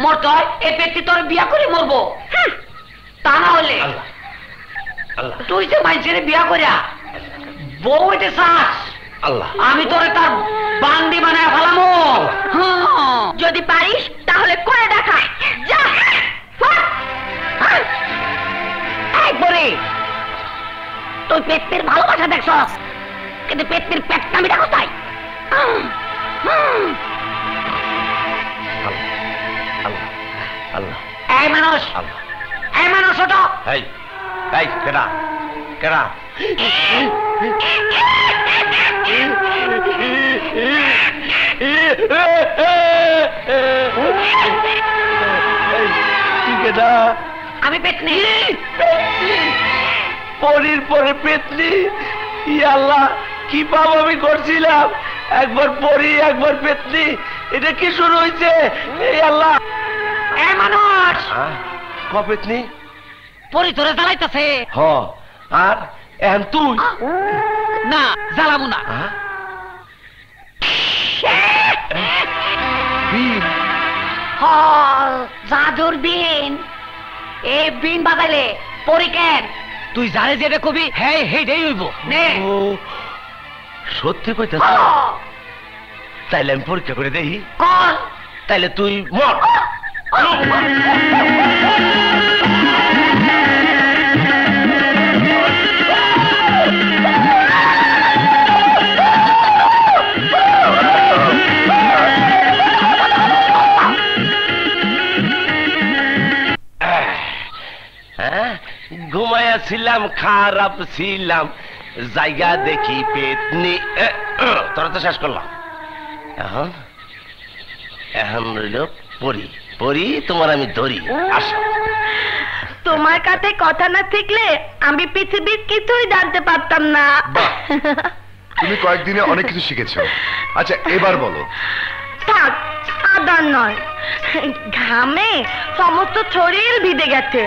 মরতে হয়, এই ব্যক্তি তোর বিয়া করে মরবো। তা না হলে তুই যে মানুষের বিয়া করিয়া বউ হইতে চাস, আল্লাহ আমি তোরে তার বান্দি বানায় ফেলামো। যদি পারিস তাহলে করে দেখা। যা একবারে তুই পেটটির ভালোবাসা দেখছস, কিন্তু পেটটির পেটনামিটা কোথায়? আল্লাহ এই মানুষ, এই মানুষ ওটা এই এই কেডা কেডা? আমি পেটনি। পরির পরে পেতনি, আল্লাহ কি পাপ আমি করছিলাম! একবার পরি একবার পেতনি, এটা কি শুরু হয়েছে? এই আল্লাহ! এই মানুষ পেতনি পরি তোরে জ্বালাইতেছে। হ, আর এখন তুই না জ্বালাবো না। জাদুর বিন, এ বিন বাজাইলে পরি কেন? তুই জানে যেটা কবি হ্যাঁ হেডেই হইব। নে সত্যি কইতেছ? তাইলে আমি পরীক্ষা করে দেখি। কর। তাইলে তুই মর। ঘুমাইয়াছিলাম, খারাপ ছিলাম, জায়গা দেখি পেতনি। তোরা তো শেষ করলাম। এখন এখন রইল পরি। পরি তোমার আমি ধরি, আসো। তোমার কাছে কথা না থাকলে আমি পৃথিবীর কিছুই জানতে পারতাম না। তুমি কয়েকদিনে অনেক কিছু শিখেছো। আচ্ছা এবার বলো। থাক, আদার নয়, ঘামে সমস্ত শরীর ভিজে গেছে।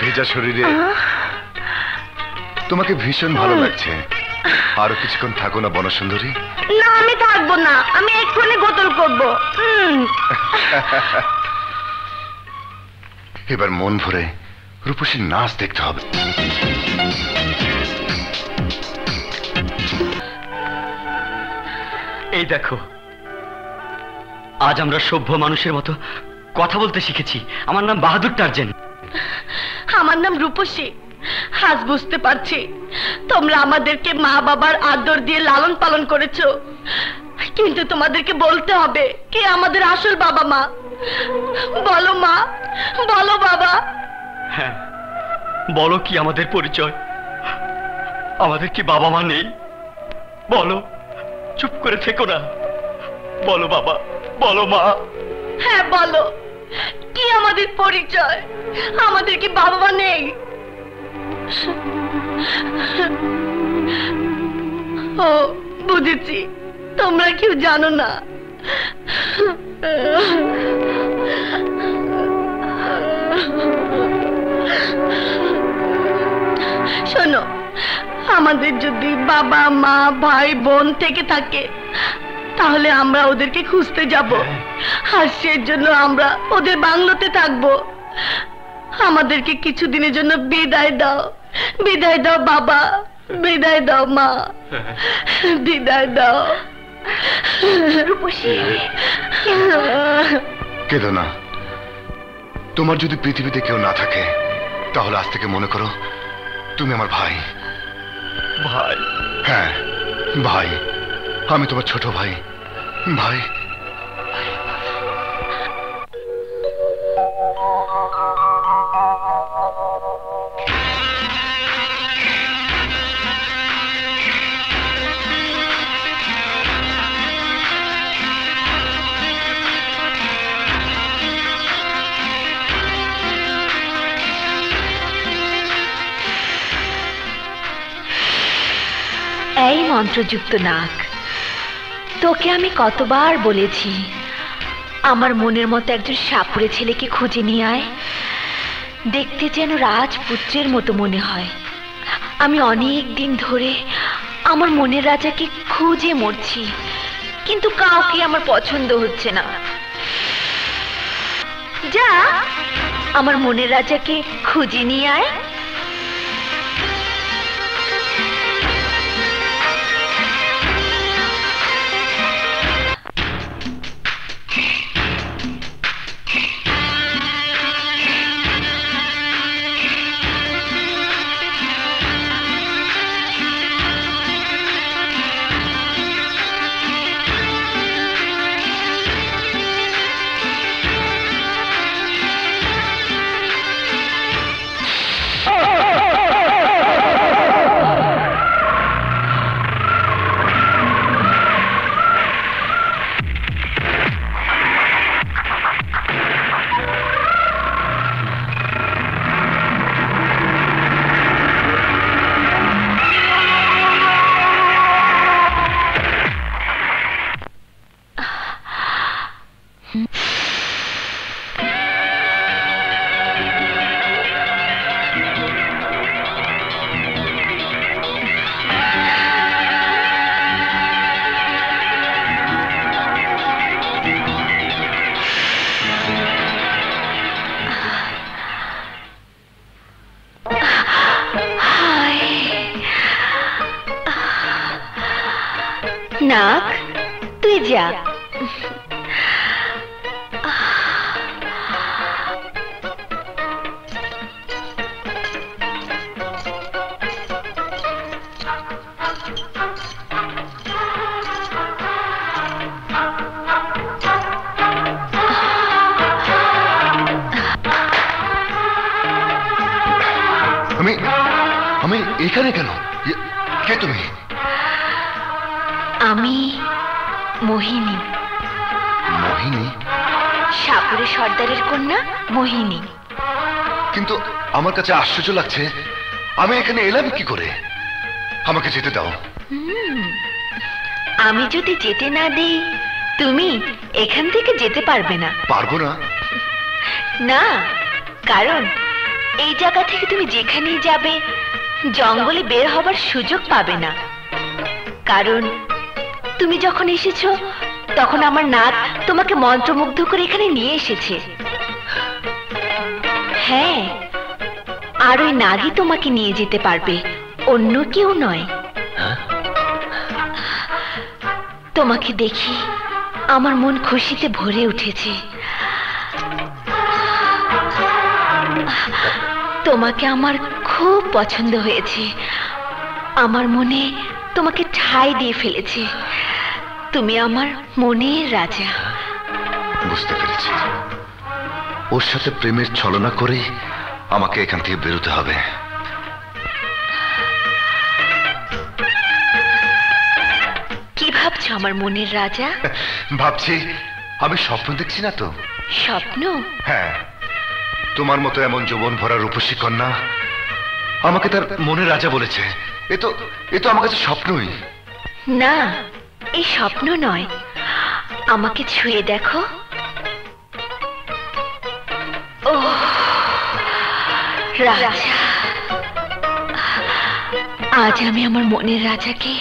ভেজা শরীরে তোমাকে ভীষণ ভালো লাগছে। আরো কিছুক্ষণ থাকো না বনসুন্দরী? না, আমি থাকবো না, আমি এক্ষুনি গোসল করবো। এবার মন ভরে রূপসীর নাচ দেখতে হবে। এই দেখো, আজ আমরা সভ্য মানুষের মতো কথা বলতে শিখেছি। আমার নাম বাহাদুর টার্জেন। আমার নাম রূপসী। আজ বুঝতে পারছি তোমরা আমাদেরকে মা বাবার আদর দিয়ে লালন পালন করেছো, কিন্তু তোমাদেরকে বলতে হবে কে আমাদের আসল বাবা মা। বলো মা, বলো বাবা। হ্যাঁ, বলো কি আমাদের পরিচয়? আমাদের কি বাবা মা নেই? বলো, চুপ করে থেকো না। বলো বাবা, বলো মা। হ্যাঁ বলো, কি আমাদের পরিচয়? আমাদের কি বাবা মা নেই? ও বুঝেছি, তোমরা কেউ জানো না। শোনো, আমাদের যদি বাবা মা ভাই বোন থেকে থাকে তাহলে আমরা ওদেরকে খুঁজতে যাব, আর সের জন্য আমরা ওদের বাংলোতে থাকবো। আমাদেরকে কিছুদিনের জন্য বিদায় দাও, বিদায় দাও বাবা, বিদায় দাও মা, বিদায় দাও। কেঁদো না। তোমার যদি পৃথিবীতে কেউ না থাকে তাহলে আজ থেকে মনে করো তুমি আমার ভাই। ভাই? হ্যাঁ ভাই, আমি তোমার ছোট ভাই। ভাই এই মন্ত্রযুক্ত নাক, তোকে আমি কতবার বলেছি আমার মনের মতো একজন সাপুড়ে ছেলেকে খুঁজে নিয়ে আয়, দেখতে যেন রাজপুত্রের মতো মনে হয়। আমি অনেক দিন ধরে আমার মনের রাজাকে খুঁজে মরছি, কিন্তু কাউকে আমার পছন্দ হচ্ছে না। যা আমার মনের রাজাকে খুঁজে নিয়ে আয়। নাক, তুই যা। আমি এখানে কেন? কে তুমি? আমি মোহিনী। মোহিনী? সাপুরে সর্দারের কন্যা মোহিনী। কিন্তু আমার কাছে আশ্চর্য লাগছে, আমি এখানে এলাম কি করে? আমাকে যেতে দাও। আমি যদি যেতে না দেই তুমি এখান থেকে যেতে পারবে না। পারবো না? না, কারণ এই জায়গা থেকে তুমি যেখানেই যাবে জঙ্গলে বের হবার সুযোগ পাবে না। কারণ তুমি যখন এসেছো তখন আমার নাক তোমাকে মন্ত্রমুগ্ধ করে এখানে নিয়ে এসেছে। হ্যাঁ, আর ওই নাগই তোমাকে নিয়ে যেতে পারবে, অন্য কেউ নয়। তোমাকে দেখি আমার মন খুশিতে ভরে উঠেছে। তোমাকে আমার খুব পছন্দ হয়েছে। আমার মনে তোমাকে ঠাঁই দিয়ে ফেলেছে। তুমি আমার মনের রাজা। বুঝতে পেরেছি, ওর সাথে প্রেমের ছলনা করে আমাকে এখান থেকে বেরোতে হবে। কি ভাবছো আমার মনের রাজা? ভাবছি আমি স্বপ্ন দেখছি না তো? স্বপ্ন? হ্যাঁ, তোমার মতো এমন যৌবন ভরা রূপসী কন্যা আমাকে তার মনের রাজা বলেছে। এ তো আমার কাছে স্বপ্নই। না, এই স্বপ্ন নয়। আমাকে ছুঁয়ে দেখো। ও রাজা, আজ আমি আমার মনের রাজাকে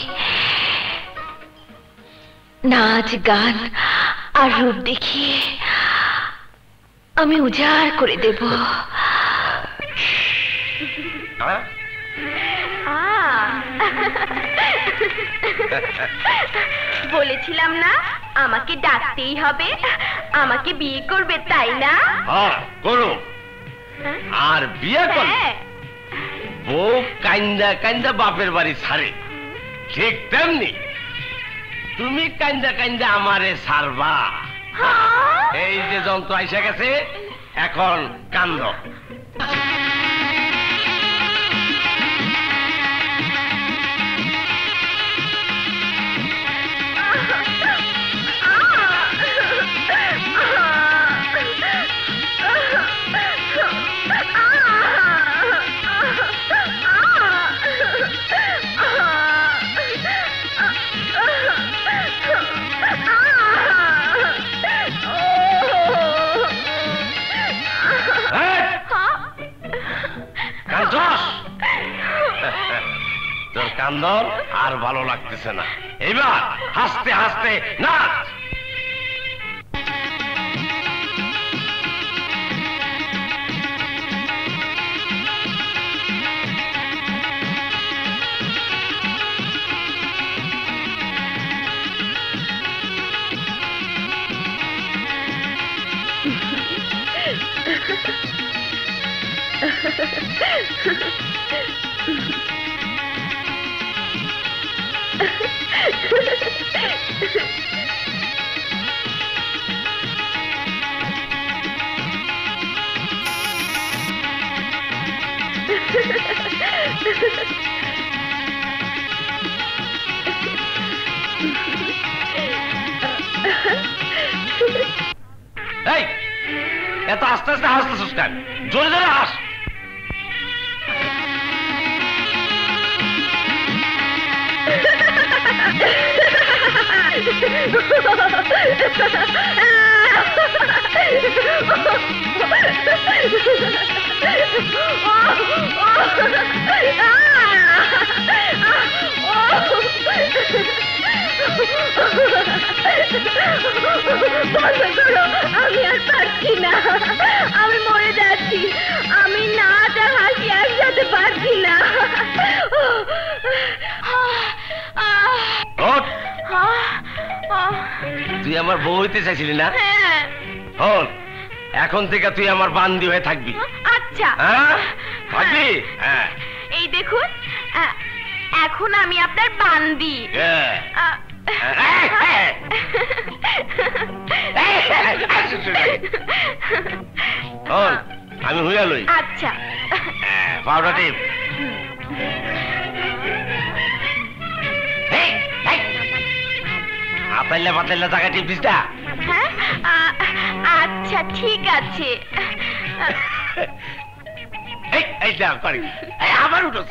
নাচ গান আর রূপ দেখিয়ে আমি উজাড় করে দেব। বলেছিলাম না আমাকে ডাকতেই হবে, আমাকে বিয়ে করবে, তাই না? হ্যাঁ করো। আর বিয়ে করলে বউ কান্দা কান্দা বাপের বাড়ি ছাড়ে, ঠিক তেমনি তুমি কান্দা কান্দা আমারে ছাড়বা। এই যে যন্ত্র আইসা গেছে, এখন কান্দ। তোর কান্দন আর ভালো লাগতেছে না, এবার হাসতে হাসতে নাচ। এই এত আস্তে আস্তে হাসতেছিস কেন? জোরে জোরে হাস। আমি আর পারছি না, আমি মরে যাচ্ছি, আমি নাচ আর হাসি একসাথে পারছি না। তুই আমার বউ হইতে চাইছিলি না? হল, এখন থেকে তুই আমার বান্দি হয়ে থাকবি। আচ্ছা থাকবি? এই দেখুন, এখন আমি আপনার বান্দি। আমি হইয়া লই। আচ্ছা পাউডার টিপ। পাতলা পাতলা জায়গা টিপ দিস না। আচ্ছা ঠিক আছে। আবার উঠোস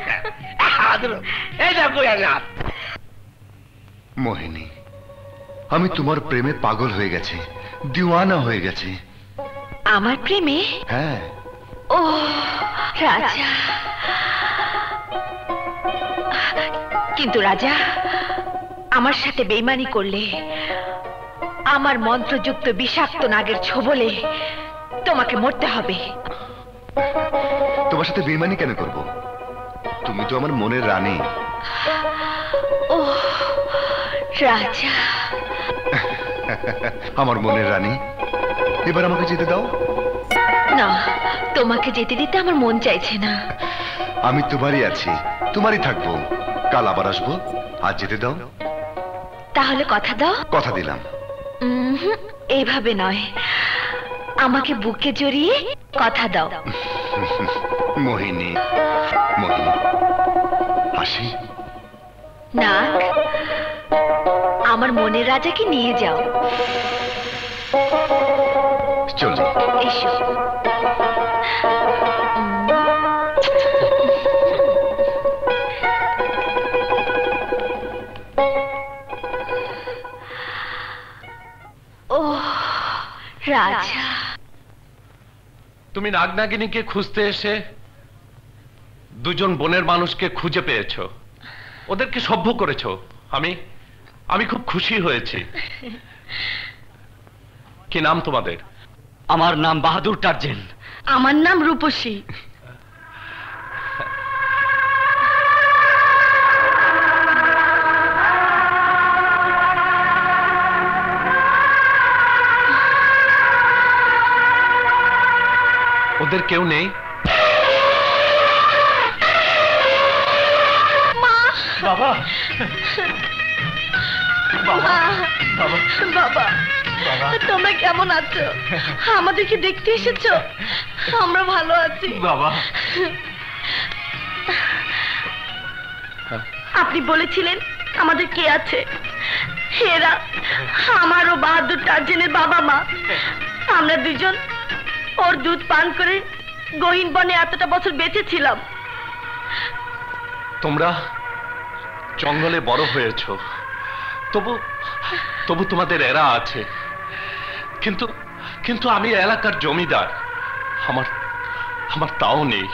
মোহিনী, আমি তোমার প্রেমে পাগল হয়ে গেছি, দিওয়ানা হয়ে গেছি। আমার প্রেমে? হ্যাঁ। ও রাজা, কিন্তু রাজা আমার সাথে বেইমানি করলে, আমার মন্ত্রযুক্ত বিষাক্ত নাগের ছোবলে তোমাকে মরতে হবে। তোমার সাথে বেইমানি কেন করব? তুমি তো আমার মনের রানী। ও রাজা, আমার মনের রানী, এবার আমাকে যেতে দাও। না, তোমাকে যেতে দিতে আমার মন চাইছে না। আমি তোমারই আছি, তোমারই থাকবো, কাল আবার আসবো। আজ যেতে দাও। তাহলে কথা দাও। কথা দিলাম। এইভাবে নয়, আমাকে বুকে জড়িয়ে কথা দাও। মোহিনী, মোহিনী, হাসি। নাক, আমার মনের রাজাকে নিয়ে যাও। চলো। এসো। ও রাজা, তুমি নাগনাগিনীকে খুঁজতে এসে দুজন বনের মানুষকে খুঁজে পেয়েছো, ওদেরকে সভ্য করেছো। আমি খুব খুশি হয়েছি। কি নাম তোমাদের? আমার নাম বাহাদুর টার্জেন। আমার নাম রূপসী। ওদের কেউ নেই? বাবা, বাবা, তোমরা কেমন আছো? আমাদেরকে দেখতে এসেছো? আমরা ভালো আছি বাবা। আপনি বলেছিলেন আমাদের কে আছে? এরা আমারও বাহাদুর টার্জেনের বাবা মা। আমরা দুজন ওর দুধ পান করে গহীন বনে এতটা বছর বেঁচে ছিলাম। তোমরা জঙ্গলে বড় হয়েছো, তবু তোমাদের এরা আছে। কিন্তু আমি এলাকার জমিদার, আমার তাও নেই।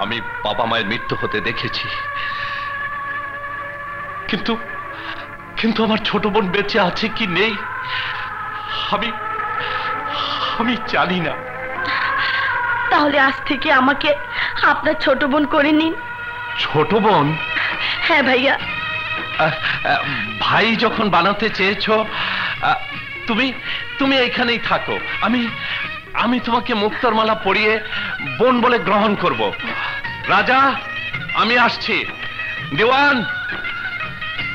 আমি বাবা মায়ের মৃত্যু হতে দেখেছি, কিন্তু কিন্তু আমার ছোট বোন বেঁচে আছে কি নেই আমি আমি জানি না। তাহলে আজ থেকে আমাকে আপনার ছোট বোন করে নিন। ছোট বোন? হ্যাঁ ভাইয়া। ভাই যখন বানাতে চেয়েছো, তুমি তুমি এখানেই থাকো। আমি আমি তোমাকে মুক্তর মালা পরিয়ে বোন বলে গ্রহণ করব। রাজা, আমি আসছি। দেওয়ান,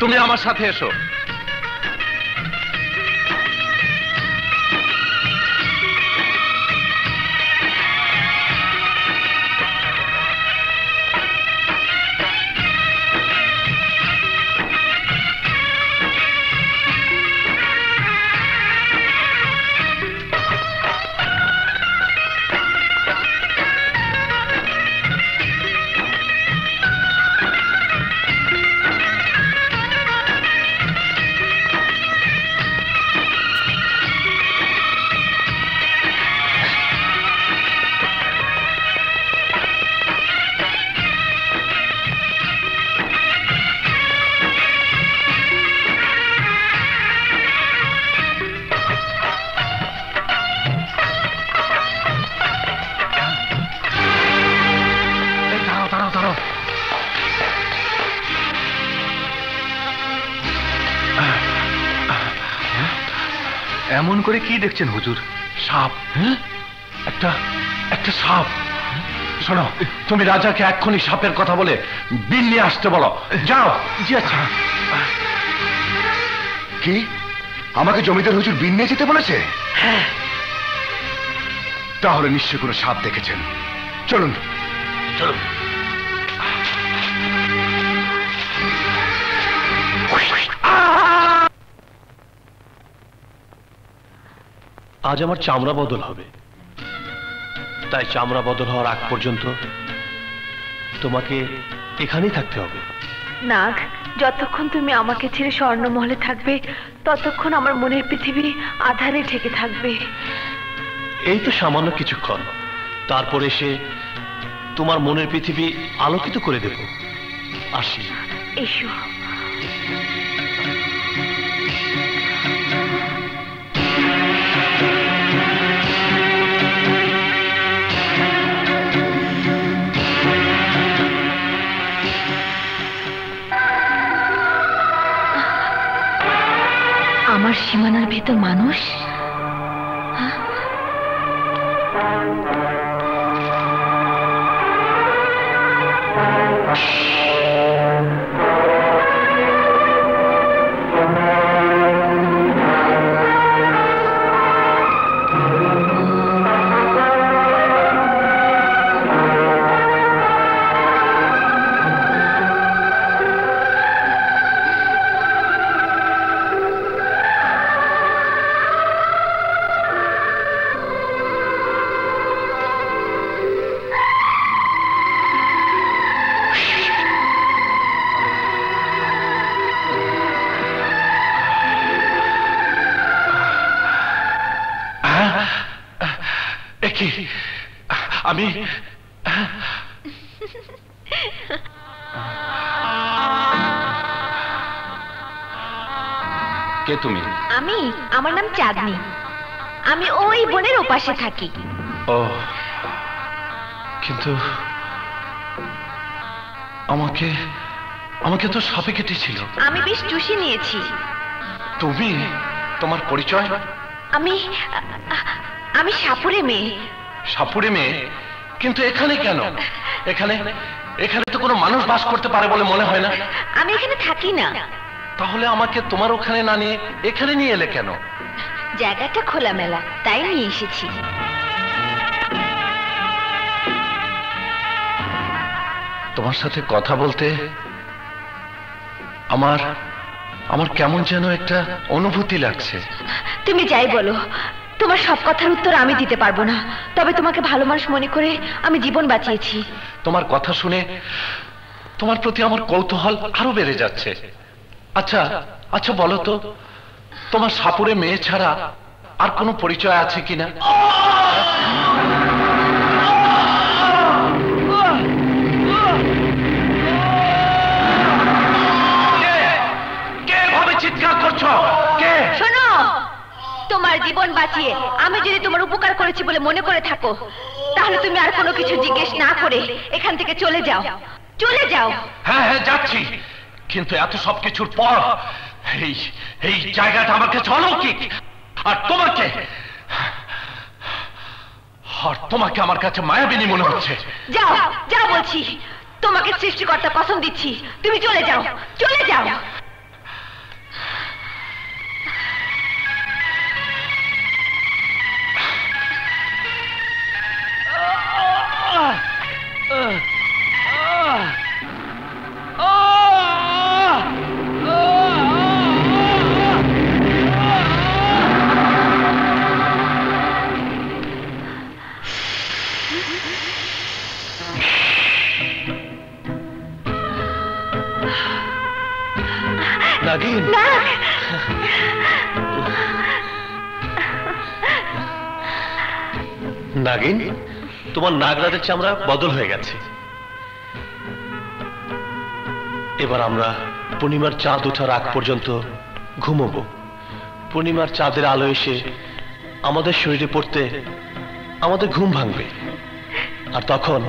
তুমি আমার সাথে এসো। এমন করে কি দেখছেন হুজুর? সাপ। একটা একটা সাপ। শোনো, তুমি রাজাকে এক্ষুনি সাপের কথা বলে বিল নিয়ে আসতে বলো। যাও। জি আচ্ছা। কি আমাকে জমিদার হুজুর বিল নিয়ে যেতে বলেছে? হ্যাঁ। তাহলে নিশ্চয়ই কোনো সাপ দেখেছেন। চলুন চলুন। আজ আমার চামড়া বদল হবে, তাই চামড়া বদল হওয়ার আগ পর্যন্ত তোমাকে এখানেই থাকতে হবে। নাগ, যতক্ষণ তুমি আমাকে ছেড়ে স্বর্ণমহলে থাকবে ততক্ষণ আমার মনের পৃথিবী আধারে ঢেকে থাকবে। এই তো সামান্য কিছুক্ষণ, তারপর এসে তোমার মনের পৃথিবী আলোকিত করে দেব। আসি। এসো। আমার সীমানার ভেতর মানুষ। আমি কে তুমি? আমি, আমার নাম চাঁদনি। আমি ওই বনের ওপাশে থাকি। ও, কিন্তু আমাকে আমাকে তো সাপে কেটেছিল। আমি বেশ চুষে নিয়েছি। তুমি? তোমার পরিচয়? আমি সাপুরে মেয়ে। সাপুরে মেয়ে? কিন্তু এখানে কেন? এখানে এখানে তো কোনো মানুষ বাস করতে পারে বলে মনে হয় না। আমি এখানে থাকি না। তাহলে আমাকে তোমার ওখানে না নিয়ে এখানে নিয়ে এলে কেন? জায়গাটা খোলামেলা, তাই নিয়ে এসেছি। তোমার সাথে কথা বলতে আমার আমার কেমন যেন একটা অনুভূতি লাগছে। তুমি যাই বলো, তোমার সব কথার উত্তর আমি দিতে পারবো না, তবে তোমাকে ভালো মানুষ মনে করে আমি জীবন বাঁচিয়েছি। তোমার কথা শুনে তোমার প্রতি আমার কৌতূহল আরো বেড়ে যাচ্ছে। আচ্ছা আচ্ছা, বলো তো, তোমার সাপুরে মেয়ে ছাড়া আর কোনো পরিচয় আছে কিনা? তোমার জীবন বাঁচিয়ে আমি যদি তোমার উপকার করেছি বলে মনে করে থাকো, তাহলে তুমি আর কোনো কিছু জিজ্ঞেস না করে এখান থেকে চলে যাও, চলে যাও। হ্যাঁ হ্যাঁ যাচ্ছি, কিন্তু এত সবকিছুর পর এই জায়গাটা আমার কাছে অলৌকিক, আর তোমাকে আমার কাছে মায়াবিনী মনে হচ্ছে। যাও যাও বলছি, তোমাকে সৃষ্টিকর্তা কসম দিচ্ছি, তুমি চলে যাও, চলে যাও। নাগিন, নাগিন, তোমার নাগরাজের চামড়া বদল হয়ে গেছে। এবার আমরা পূর্ণিমার চাঁদ ওঠার আগ পর্যন্ত ঘুমোবো। পূর্ণিমার চাঁদের আলো এসে আমাদের শরীরে পড়তে আমাদের ঘুম ভাঙবে, আর তখন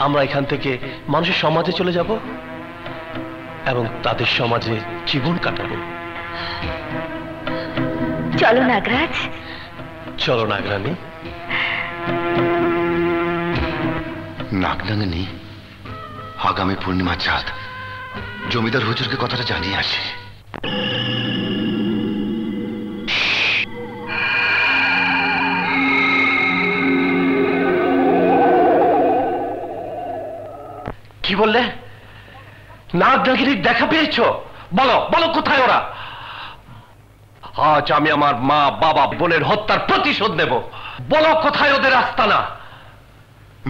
আমরা এখান থেকে মানুষের সমাজে চলে যাব এবং তাদের সমাজে জীবন কাটাবো। চলো নাগরাজ, চলো নাগরানী। নাগনাগিনী আগামী পূর্ণিমা চাঁদ জমিদার হুজুরকে কথাটা জানিয়ে আসে। কি বললে? নাগনাগিনীর দেখা পেয়েছ? বলো বলো, কোথায় ওরা? আজ আমি আমার মা বাবা বোনের হত্যার প্রতিশোধ নেব। বলো কোথায় ওদের আস্তানা?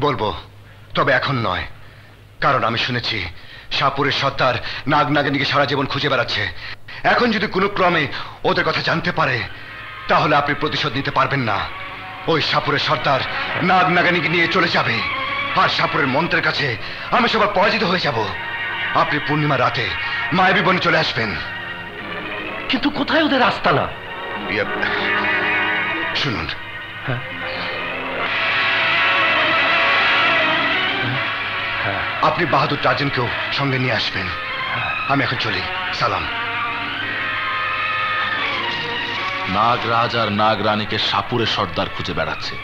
বলবো, তবে এখন নয়, কারণ আমি শুনেছি শাহপুরের সর্দার নাগনাগিনীকে সারা জীবন খুঁজে বেড়াচ্ছে। এখন যদি কোনো ক্রমে ওদের কথা জানতে পারে, তাহলে আপনি প্রতিশোধ নিতে পারবেন না। ওই শাহপুরের সর্দার নাগনাগিনীকে নিয়ে চলে যাবে, আর শাহপুরের মন্ত্রের কাছে আমি সবার পরাজিত হয়ে যাব। আপনি পূর্ণিমা রাতে মায়াবী বনে চলে আসবেন। কিন্তু কোথায় ওদের আস্তানা? শুনুন, আপনি বাহাদুর টার্জনকেও সঙ্গে নিয়ে আসবেন। আমি এখন চলি, সালাম। নাগরাজ আর নাগরানীকে শাহপুরের সর্দার খুঁজে বেড়াচ্ছে,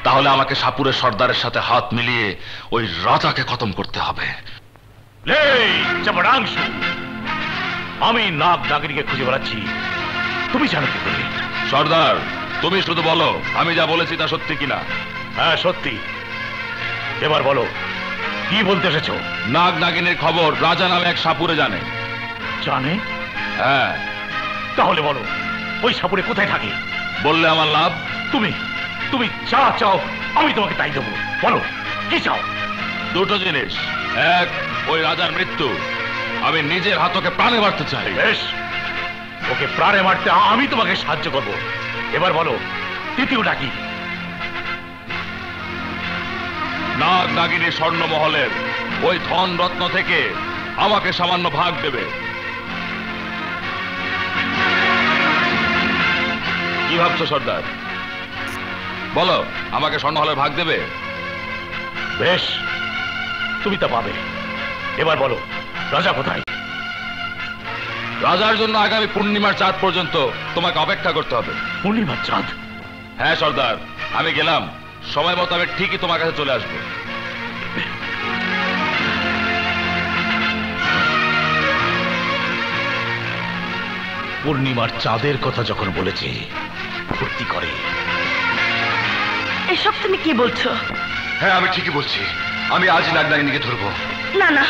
তাহলে আমাকে শাহপুরের সর্দারের সাথে হাত মিলিয়ে ওই রাজাকে খতম করতে হবে। আমি নাগনাগিনীকে খুঁজে বেড়াচ্ছি, তুমি জানো কি করে? সর্দার, তুমি শুধু বলো আমি যা বলেছি তা সত্যি কিনা। হ্যাঁ সত্যি। এবার বলো, কি বলতে এসেছো? নাগনাগিনীর খবর রাজা নামে এক সাপুরে জানে। জানে? হ্যাঁ। তাহলে বলো, ওই সাপুরে কোথায় থাকে? বললে আমার লাভ। তুমি তুমি যা চাও আমি তোমাকে তাই দেবো। বলো কি চাও? দুটো জিনিস। এক, ওই রাজার মৃত্যু। আমি নিজের হাতকে প্রাণে মারতে চাই। বেশ, ওকে প্রাণে মারতে আমি তোমাকে সাহায্য করব। এবার বলো, তৃতীয়টা কি? নাগনাগিনী স্বর্ণমহলের ওই ধন রত্ন থেকে আমাকে সামান্য ভাগ দেবে। কি ভাবছো সর্দার? বলো, আমাকে স্বর্ণমহলের ভাগ দেবে? বেশ, তুমি তা পাবে। এবার বলো, রাজা কোথায়? রাজার জন্য আগামী পূর্ণিমার চাঁদ পর্যন্ত তোমাকে অপেক্ষা করতে হবে। পূর্ণিমার চাঁদ? হ্যাঁ সর্দার, আমি গেলাম, সময় মতো আমি ঠিকই তোমার কাছে চলে আসবো। পূর্ণিমার চাঁদের কথা যখন বলেছে, ফুর্তি করে। এসব তুমি কি বলছো? হ্যাঁ আমি ঠিকই বলছি, আমি আজ নাগনাগিনীকে ধরবো। না না,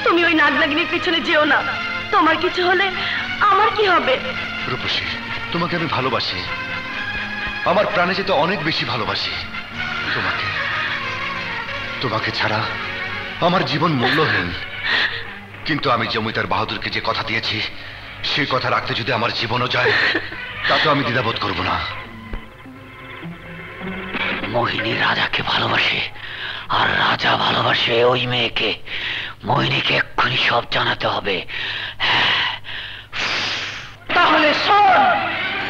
তুমি ওই নাগনাগিনীর পিছনে যেও না। তোমার কিছু হলে আমার কি হবে? রূপসী, তোমাকে আমি ভালোবাসি, আমার প্রাণে যেতে অনেক বেশি ভালোবাসি। তোমাকে তোমাকে ছাড়া আমার জীবন মূল্যহীন। কিন্তু আমি জমিদার বাহাদুরকে যে কথা দিয়েছি, সেই কথা রাখতে যদি আমার জীবনও যায়, তাতে আমি দ্বিধাবোধ করব না। মোহিনী রাজাকে ভালোবাসে, আর রাজা ভালোবাসে ওই মেয়েকে। মোহিনীকে এক্ষুনি সব জানাতে হবে। তাহলে শোন,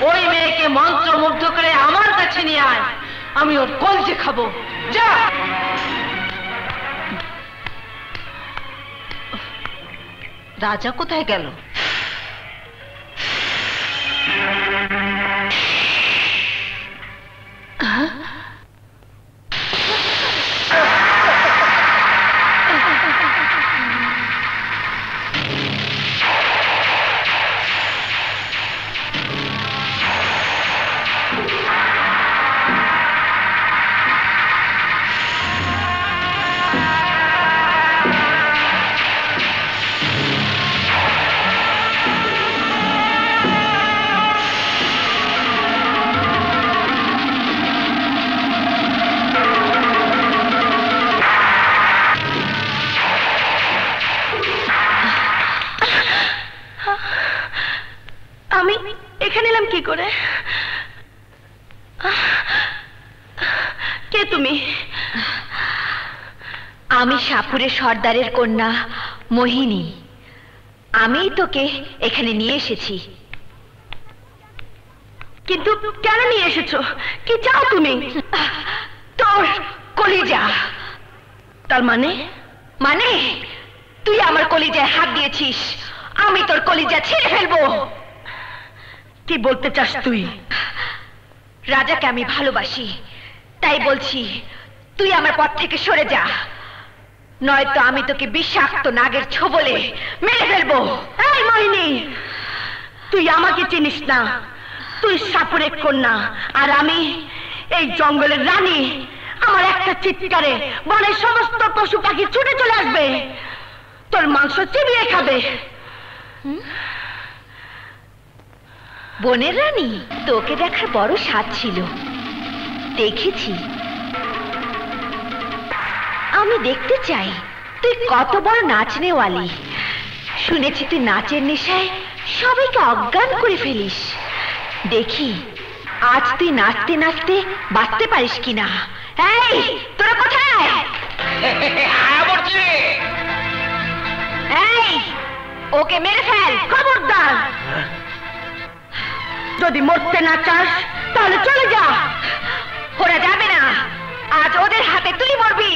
ওই মেয়েকে মন্ত্রমুগ্ধ করে আমার কাছে নিয়ে আয়, আমি ওর কলজে খাবো। যা। রাজা কোথায় গেল? আমি এখানে এলাম কি করে? কে তুমি? আমি সাপুরের সর্দারের কন্যা মোহিনী। আমি তোকে এখানে নিয়ে এসেছি। কিন্তু কেন নিয়ে এসেছো? কি চাও তুমি? তোর কলিজা। তার মানে? মানে তুই আমার কলিজায় হাত দিয়েছিস, আমি তোর কলিজা ছিঁড়ে ফেলবো। কি বলতে চাস তুই? রাজাকে আমি ভালোবাসি, তাই বলছি তুই আমার পথ থেকে সরে যা, নয়তো আমি তোকে বিষাক্ত নাগের ছোবলে মেরে ফেলবো। এই মোহিনী, তুই আমাকে চিনিস না। তুই সাপুরের কন্যা আর আমি এই জঙ্গলের রানী। আমার একটা চিৎকারে বনের সমস্ত পশু পাখি ছুটে চলে আসবে, তোর মাংস চিবিয়ে খাবে। বনের রানী, তোকে দেখার বড় স্বাদ ছিল, দেখেছি। আমি দেখতে চাই তুই কত বড় নাচনেওয়ালি। শুনেছি তুই নাচের নেশায় সবাইকে অজ্ঞান করে ফেলিস। দেখি আজ তুই নাচতে নাচতে বাঁচতে পারিস কিনা। এই তোরা কোথায়? এই ওকে মেরে ফেল। খবরদার, যদি মরতে না চাস তাহলে চলে যা। ওরা যাবে না, আজ ওদের হাতে তুই মরবি।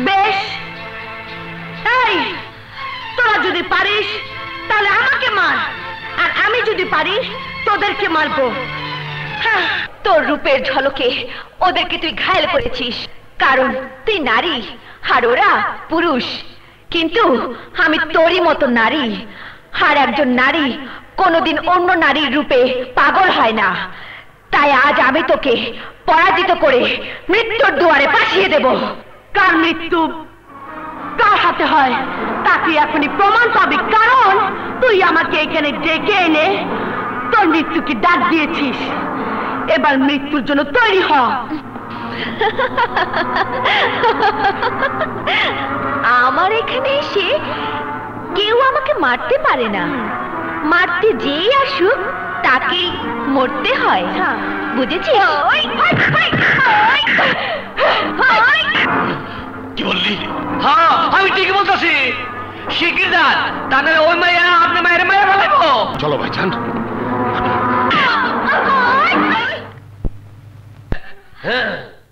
বেশ, এই তোরা যদি পারিস তাহলে আমাকে মার, আর আমি যদি পারি তোদেরকে মারবো। তোর রূপের ঝলকে ওদেরকে তুই ঘায়েল করেছিস, কারণ তুই নারী আর ওরা পুরুষ। কিন্তু আমি তোরই মতো নারী, আর একজন নারী কোনোদিন অন্য নারীর রূপে পাগল হয় না। তাই আজ আমি তোকে পরাজিত করে মৃত্যুর দুয়ারে পাঠিয়ে দেব। কার মৃত্যু কার হাতে হয় তা তুই এখনই প্রমাণ পাবি, কারণ তুই আমাকে এখানে ডেকে এনে তোর মৃত্যুকে ডাক দিয়েছিস। এবার মৃত্যুর জন্য তৈরি হ। আমার এখানে এসে কেউ আমাকে মারতে পারে না, মারতে যেই আসুক তাকেই মরতে হয়, বুঝেছিস? কি বললি? হ্যাঁ, আমি ঠিকই বলতেছি। শিগগির যান, তা নাহলে ওই মাইয়া আপনি মায়ের মায়ের ফেলাইবো। চলো ভাইজান।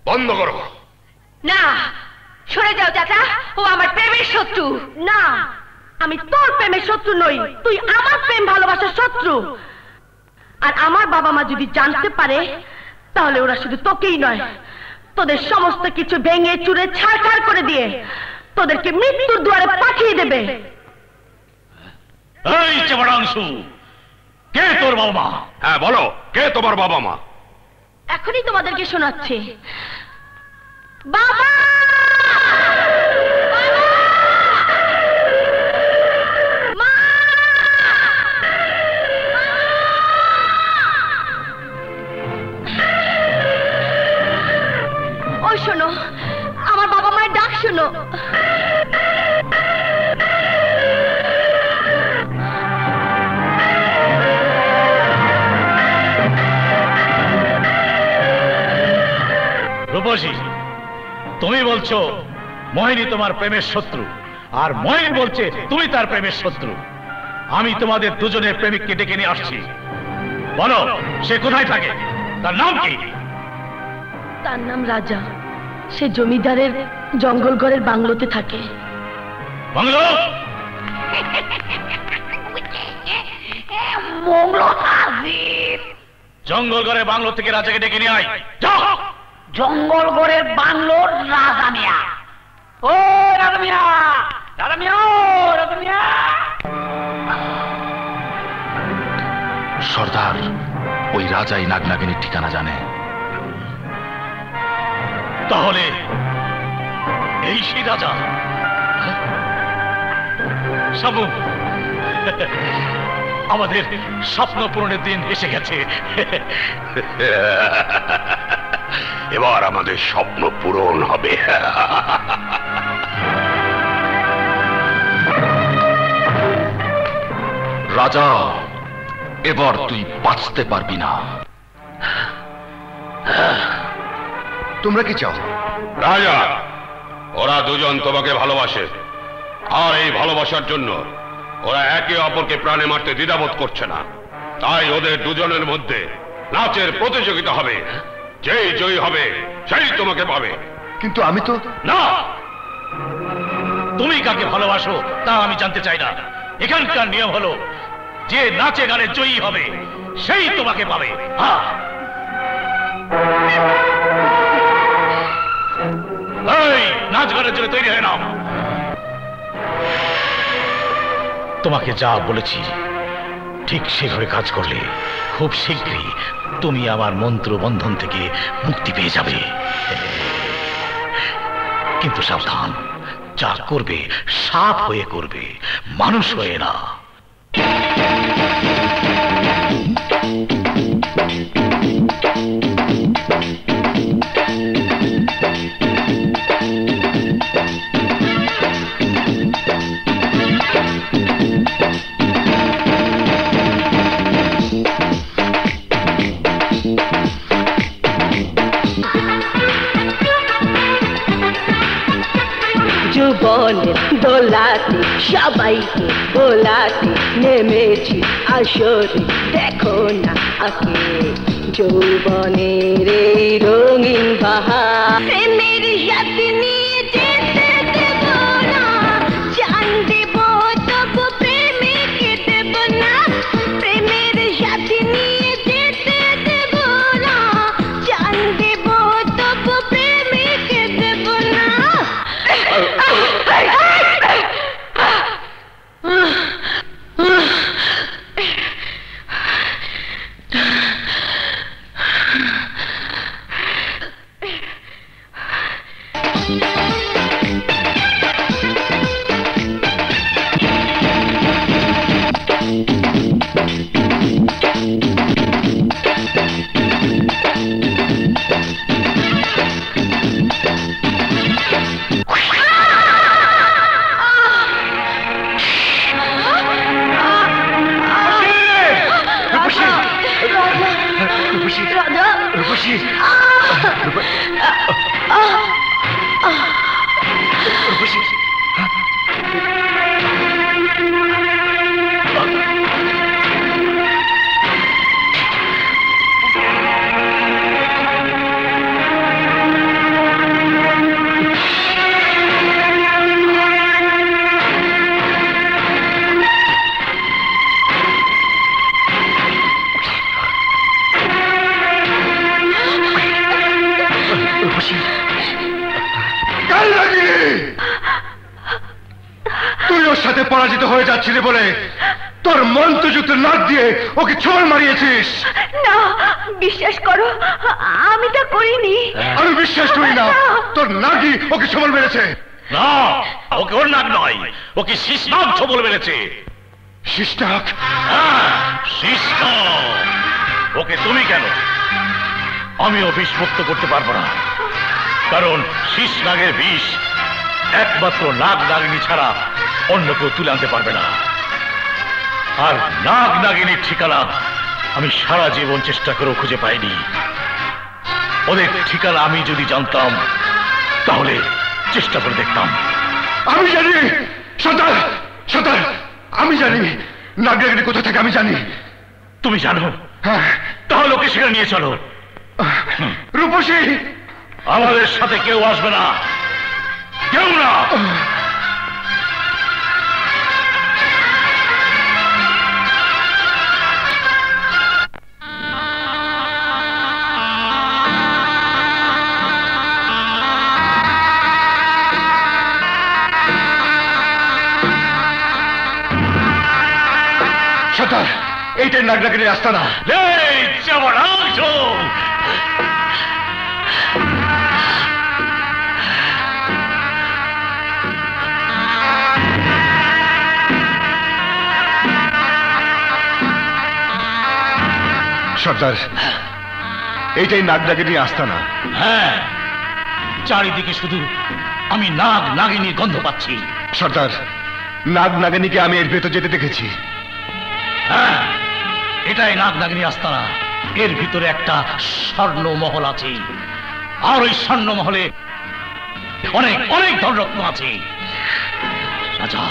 বন্ধ করো। না, সরে যাও চাচা, ও আমার প্রেমের শত্রু। না, আমি তোর প্রেমের শত্রু নই, তুই আমার প্রেম ভালোবাসার শত্রু। আর আমার বাবা মা যদি জানতে পারে তাহলে ওরা শুধু তোকেই নয়, তোদের সমস্ত কিছু ভেঙে চুরে ছাড়খাড় করে দিয়ে তোদেরকে মৃত্যুর দুয়ারে পাঠিয়ে দেবে। এই চেবড়াংশু, কে তোর বাবা মা? হ্যাঁ বলো, কে তোমার বাবা মা? এখনই তোমাদেরকে শোনাচ্ছি। বাবা! ওই শোনো, আমার বাবা মায়ের ডাক শোনো। রূপসী, তুমি বলছো মোহিনী তোমার প্রেমের শত্রু, আর মোহিনী বলছে তুমি তার প্রেমের শত্রু। আমি তোমাদের দুজনের প্রেমিককে ডেকে নিয়ে আসছি। বলো সে কোথায় থাকে, তার নাম কি? তার নাম রাজা। সে জমিদারের জঙ্গল ঘরের বাংলোতে থাকে। বাংলো? জঙ্গল ঘরের বাংলো থেকে রাজাকে ডেকে নিয়ে আয়। জঙ্গল ঘরের বাংলোর রাজা মিয়া। ও রাজা মিয়া, রাজা মিয়া, রাজা মিয়া। সর্দার, ওই রাজাই নাগনাগিনীর ঠিকানা জানে। তাহলে এই সেই রাজা। সাবু, আমাদের স্বপ্ন পূরণের দিন এসে গেছে। এবার আমাদের স্বপ্ন পূরণ হবে। রাজা, এবার তুই বাঁচতে পারবি না। তোমরা কি চাও? রাজা, ওরা দুজন তোমাকে ভালোবাসে, আর এই ভালোবাসার জন্য ওরা একে অপরকে প্রাণে মারতে দ্বিধাবোধ করছে না। তাই ওদের দুজনের মধ্যে নাচের প্রতিযোগিতা হবে। যেই জয়ী হবে সেই তোমাকে পাবে। কিন্তু আমি তো না, তুমি কাকে ভালোবাসো তা আমি জানতে চাই না। এখানকার নিয়ম হলো যে নাচে গানে জয়ী হবে সেই তোমাকে পাবে। এই নাচ গানের জন্য তৈরি হয়ে নাও। তোমাকে যা বলেছি ঠিক সেভাবে কাজ করলে খুব শীঘ্রই তুমি আমার মন্ত্র বন্ধন থেকে মুক্তি পেয়ে যাবে। কিন্তু সাবধান, যা করবে সাপ হয়ে করবে, মানুষ হয়ে না। জীবনের দোলাতে সবাইকে বোলাতে নেমেছি আসরে, দেখো না আকে যৌবনের এই রঙিন বাহার। প্রেমের সাথে নিয়ে যেতে দেব না, জান দেব তবু প্রেমিকে দেব না। প্রেমের সাথে নিয়ে যেতে দেব না, জান দেব তবু প্রেমিকে দেব না। তুই ওর সাথে পরাজিত হয়ে যাচ্ছিলি বলে তোর মন্ত্রযুক্ত নাক দিয়ে ওকে ছোঁড় মারিয়েছিস। না, বিশ্বাস করো আমি তা করিনি। আমি বিশ্বাস করি না, তোর নাগই ওকে ছোবল মেরেছে। না, ওকে ওর নাক নয়, ওকে শিশনাগ ছোবল মেরেছে। শিশনাগ? শিশনাগ। ওকে তুমি কেন? আমিও বিষ মুক্ত করতে পারবো না, কারণ শিশনাগের বিষ একমাত্র নাগ নাগিনী ছাড়া অন্য কেউ তুলে আনতে পারবে না। আর নাগ নাগিনীর ঠিকানা আমি সারা জীবন চেষ্টা করেও খুঁজে পাইনি। ওদের ঠিকানা আমি যদি জানতাম তাহলে চেষ্টা করে দেখতাম। আমি জানি সর্দার, সর্দার আমি জানি নাগনাগিনী কোথা থেকে আমি জানি। তুমি জানো? হ্যাঁ। তাহলে ওকে সেখানে নিয়ে চলো। রূপসী, আমাদের সাথে কেউ আসবে না, কেউ না। সর্দার, এইটাই নাগনাগিনীর আস্তানা। সর্দার, এইটাই নাগনাগিনীর আস্তানা। হ্যাঁ, চারিদিকে শুধু আমি নাগ নাগিনীর গন্ধ পাচ্ছি। সর্দার, নাগ নাগিনীকে আমি এর ভেতর যেতে দেখেছি। হ্যাঁ, এটাই নাগ নাগিনী আস্তানা। এর ভিতরে একটা স্বর্ণ মহল আছে, আর ওই স্বর্ণ মহলে অনেক অনেক ধনরত্ন আছে। রাজা,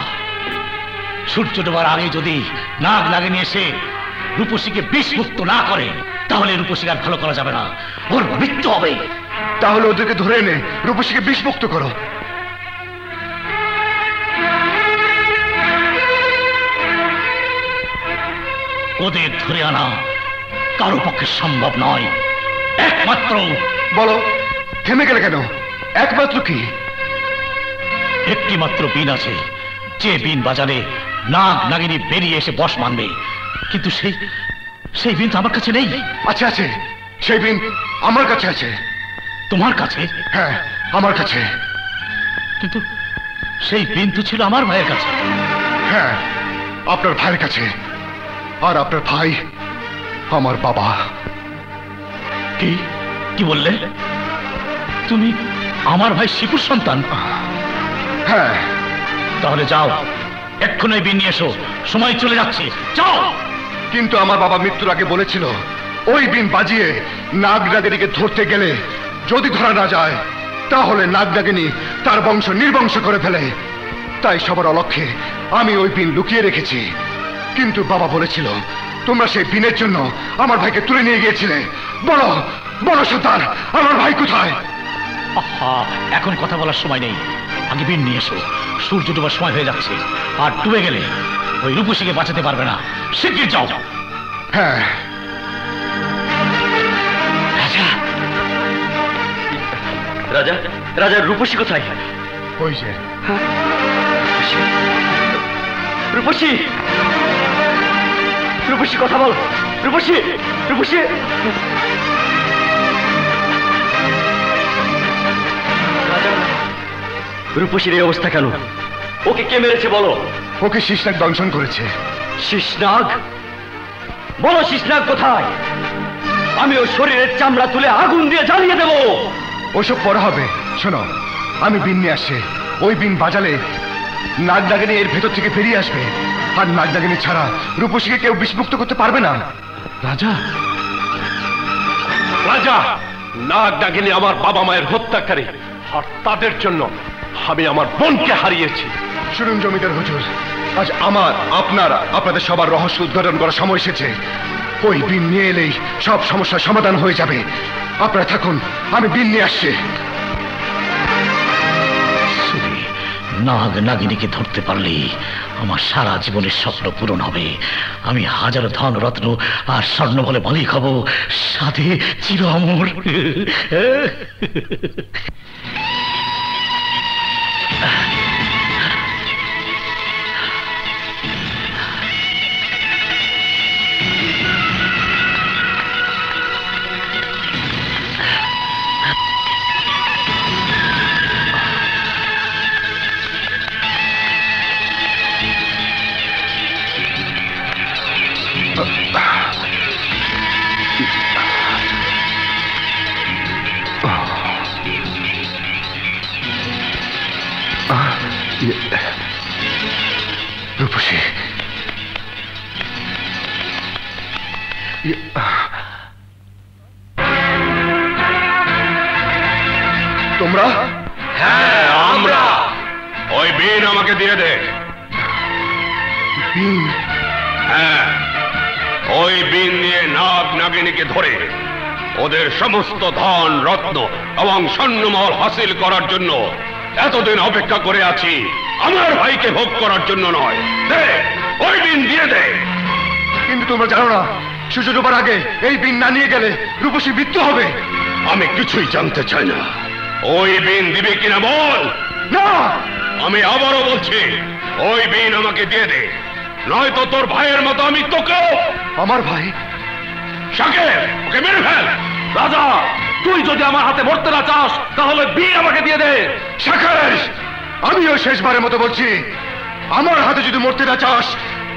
সূর্য ডোবার আগে যদি নাগ নাগিনী এসে রূপসীকে বিষমুক্ত না করে, তাহলে রূপসীকে আর ভালো করা যাবে না, ওর মৃত্যু হবে। তাহলে ওদেরকে ধরে এনে রূপসীকে বিষমুক্ত করো। ওদের ধরে আনা কারো পক্ষে সম্ভব নয়। একমাত্র। বলো, থেমে গেলে কেন? একমাত্র কি? একটি মাত্র বিন আছে, যে বিন বাজালে নাগ নাগিনী বেরিয়ে এসে বশ মানবে। কিন্তু সেই বিন তো আমার কাছে নেই। আচ্ছা, আছে, সেই বিন আমার কাছে আছে। তোমার কাছে? হ্যাঁ, আমার কাছে। কিন্তু সেই বিন তো ছিল আমার ভাইয়ের কাছে। হ্যাঁ, আপনার ভাইয়ের কাছে। আর আপনার ভাই আমার বাবা। কি কি বললে? তুমি আমার ভাই শিপুর সন্তান? হ্যাঁ। তাহলে যাও, এক্ষুনি বিন নিয়ে এসো, সময় চলে যাচ্ছে, যাও। কিন্তু আমার বাবা মৃত্যুর আগে বলেছিল, ওই বিন বাজিয়ে নাগ নাগিনীকে ধরতে গেলে যদি ধরা না যায়, তাহলে নাগ নাগিনী তার বংশ নির্বংশ করে ফেলে। তাই সবার অলক্ষ্যে আমি ওই বিন লুকিয়ে রেখেছি। কিন্তু বাবা বলেছিল, তোমরা সেই বিনের জন্য আমার ভাইকে তুলে নিয়ে গিয়েছিলে। বলো বলো সর্দার, আমার ভাই কোথায়? এখন কথা বলার সময় নেই, আগে বিন নিয়ে এসো। সূর্য ডুবার সময় হয়ে যাচ্ছে, আর ডুবে গেলে ওই রূপসীকে বাঁচাতে পারবে না। শিগগির যাও। হ্যাঁ। রাজা, রাজা, রাজা, রূপসী কোথায়? ওই যে। রূপসী, রূপসী কথা বল। রূপসী, রূপসী। রাজা, রূপসীর এই অবস্থা কেন? ওকে কে মেরেছে বলো? ওকে শিশনাগ দংশন করেছে। শিশনাগ? বলো শিশনাগ কোথায়? আমি ওর শরীরের চামড়া তুলে আগুন দিয়ে জ্বালিয়ে দেব। ওসব পরে হবে। শোনো, আমি বিন নিয়ে আসছি। ওই বিন বাজালে নাগ নাগিনী এর ভেতর থেকে বেরিয়ে আসবে, আর নাগ নাগিনী ছাড়া রূপসীকে কেউ বিষমুক্ত করতে পারবে না। রাজা, রাজা, নাগ নাগিনী আমার বাবা মায়ের হত্যাকারী, আর তাদের জন্য আমি আমার বোনকে হারিয়েছি। শুনুন জমিদার হুজুর, আজ আমার, আপনার, আপনাদের সবার রহস্য উদ্ঘাটন করার সময় এসেছে। ওই বিন নিয়ে এলেই সব সমস্যার সমাধান হয়ে যাবে। আপনারা থাকুন, আমি বিন নিয়ে আসছি। নাগ নাগিনীকে ধরতে পারলে আমার সারা জীবনের স্বপ্ন পূরণ হবে। আমি হাজারো ধন রত্ন আর স্বর্ণ বলে মালিক হব, সাথে চির অমর। রূপসী, তোমরা? হ্যাঁ, আমরা। ওই বিন আমাকে দিয়ে দে। বিন? হ্যাঁ, ওই বিন নিয়ে নাগ নাগিনীকে ধরে ওদের সমস্ত ধন রত্ন এবং স্বর্ণমহল হাসিল করার জন্য এতদিন অপেক্ষা করে আছি, আমার ভাইকে ভোগ করার জন্য নয়। দে, ওই বিন দিয়ে দে। কিন্তু তোমরা জানো না, সূর্য ডোবার আগে এই বিন না নিয়ে গেলে রূপসী মৃত্যু হবে। আমি কিছুই জানতে চাই না, ওই বিন দিবে কিনা বল। না, আমি আবারও বলছি, ওই বিন আমাকে দিয়ে দে, নয়তো তোর ভাইয়ের মতো আমি তোকেও। আমার ভাই? শাকের, ওকে মেরে ফেল। রাজা, তুই যদি আমার হাতে মরতে না চাস তাহলে বিন আমাকে দিয়ে দে। শাকের, আমিও শেষবারের মতো বলছি, আমার হাতে যদি মরতে না চাস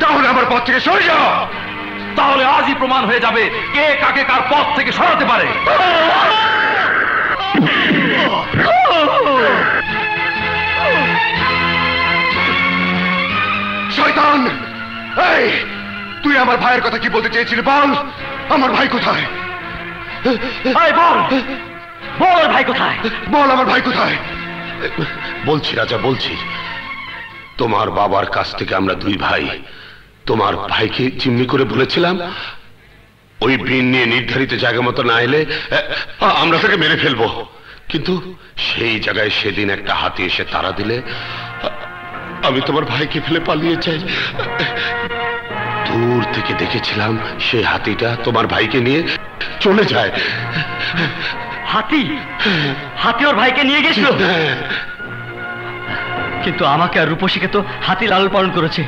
তাহলে আমার পথ থেকে সরে যা। তাহলে আজই প্রমাণ হয়ে যাবে কে কাকে কার পথ থেকে সরাতে পারে। শয়তান, এই তুই আমার ভাইয়ের কথা কি বলতে চেয়েছিলি বল? আমার ভাই কোথায়? বল, বল ভাই কোথায়? বল আমার ভাই কোথায়? বলছি রাজা, বলছি। তোমার বাবার কাছ থেকে আমরা দুই ভাই তোমার ভাইকে জিম্মি করে বলেছিলাম, ওই বিন নিয়ে নির্ধারিত জায়গা মতো না এলে আমরা তাকে মেরে ফেলবো। কিন্তু সেই জায়গায় সেদিন একটা হাতি এসে তাড়া দিলে আমি তোমার ভাইকে ফেলে পালিয়ে যাই। দূর থেকে দেখেছিলাম সেই হাতিটা তোমার ভাইকে নিয়ে চলে যায়। হাতি? হাতি ওর ভাইকে নিয়ে গেছিল? কিন্তু আমাকে আর রূপসীকে তো হাতি লালন পালন করেছে,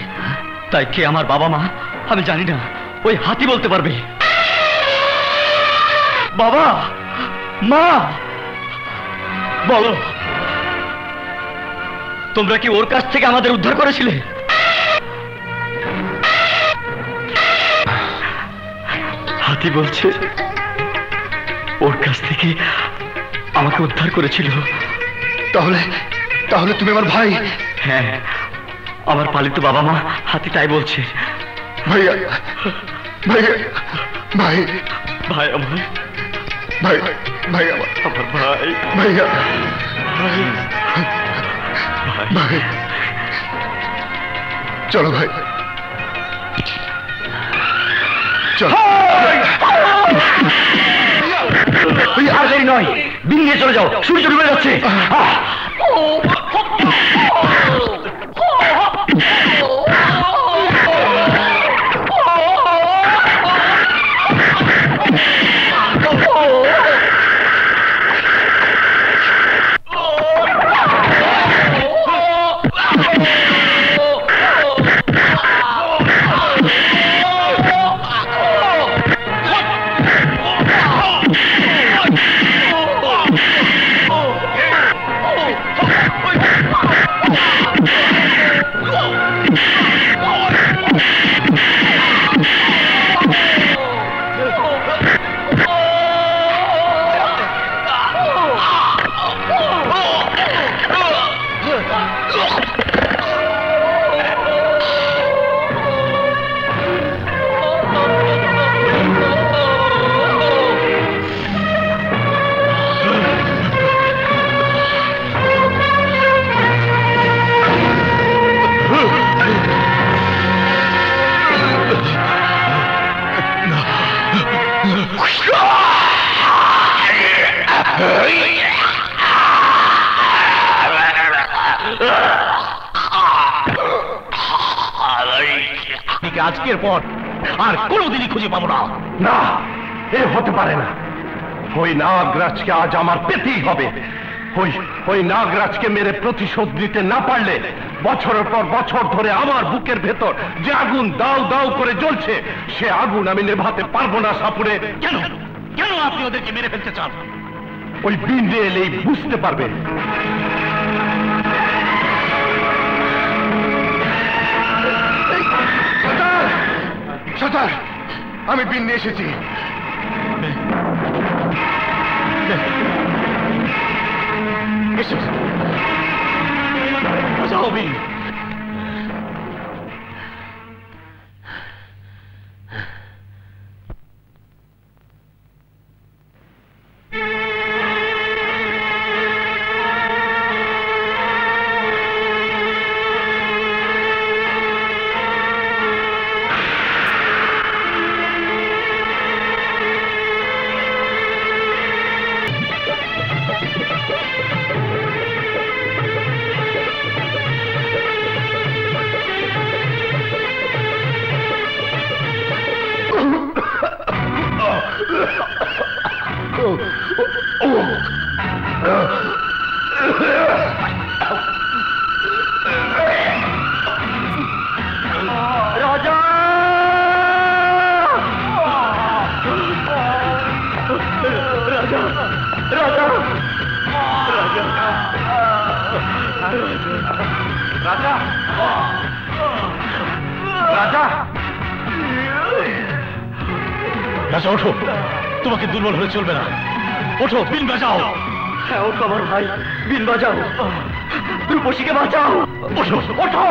তাই কে আমার বাবা মা আমি জানি না, ওই হাতি বলতে পারবে। বাবা, মা, বলো, তোমরা কি ওর কাছ থেকে আমাদের উদ্ধার করেছিলে? হাতি বলছে ওর কাছ থেকে আমাকে উদ্ধার করেছিল। তাহলে তাহলে তুমি আমার ভাই? হ্যাঁ, আমার পালিত বাবা মা হাতি তাই বলছে। ভাইয়া, ভাইয়া, ভাই, ভাই আমার, ভাই, ভাই আমার, আমার ভাই, ভাইয়া, ভাই, ভাই, চলো ভাই, চলো। আর দেরি নয়, বিন নিয়ে চলে যাও, সূর্য ডুবে যাচ্ছে। আজকের পর আর কোনোদিনই খুঁজে পাবো না। না, এ হতে পারে না। ওই নাগরাজকে আজ আমার পেতেই হবে। ওই নাগরাজকে মেরে প্রতিশোধ নিতে না পারলে বছরের পর বছর ধরে আমার বুকের ভেতর যে আগুন দাউ দাউ করে জ্বলছে, সে আগুন আমি নেভাতে পারবো না সাপুরে। কেন কেন আপনি ওদেরকে মেরে ফেলতে চান? ওই বিন্দে এলেই বুঝতে পারবেন। সর্দার, আমি বিন নিয়ে এসেছি। যাও বিন। রাজা রাজা রাজা ওঠো, তোমাকে দুর্বল হলে চলবে না। ওঠো, বিন বাজাও। হ্যাঁ ওঠো আমার ভাই, বিন বাজাও, রূপসীকে বাঁচাও। ওঠো ওঠো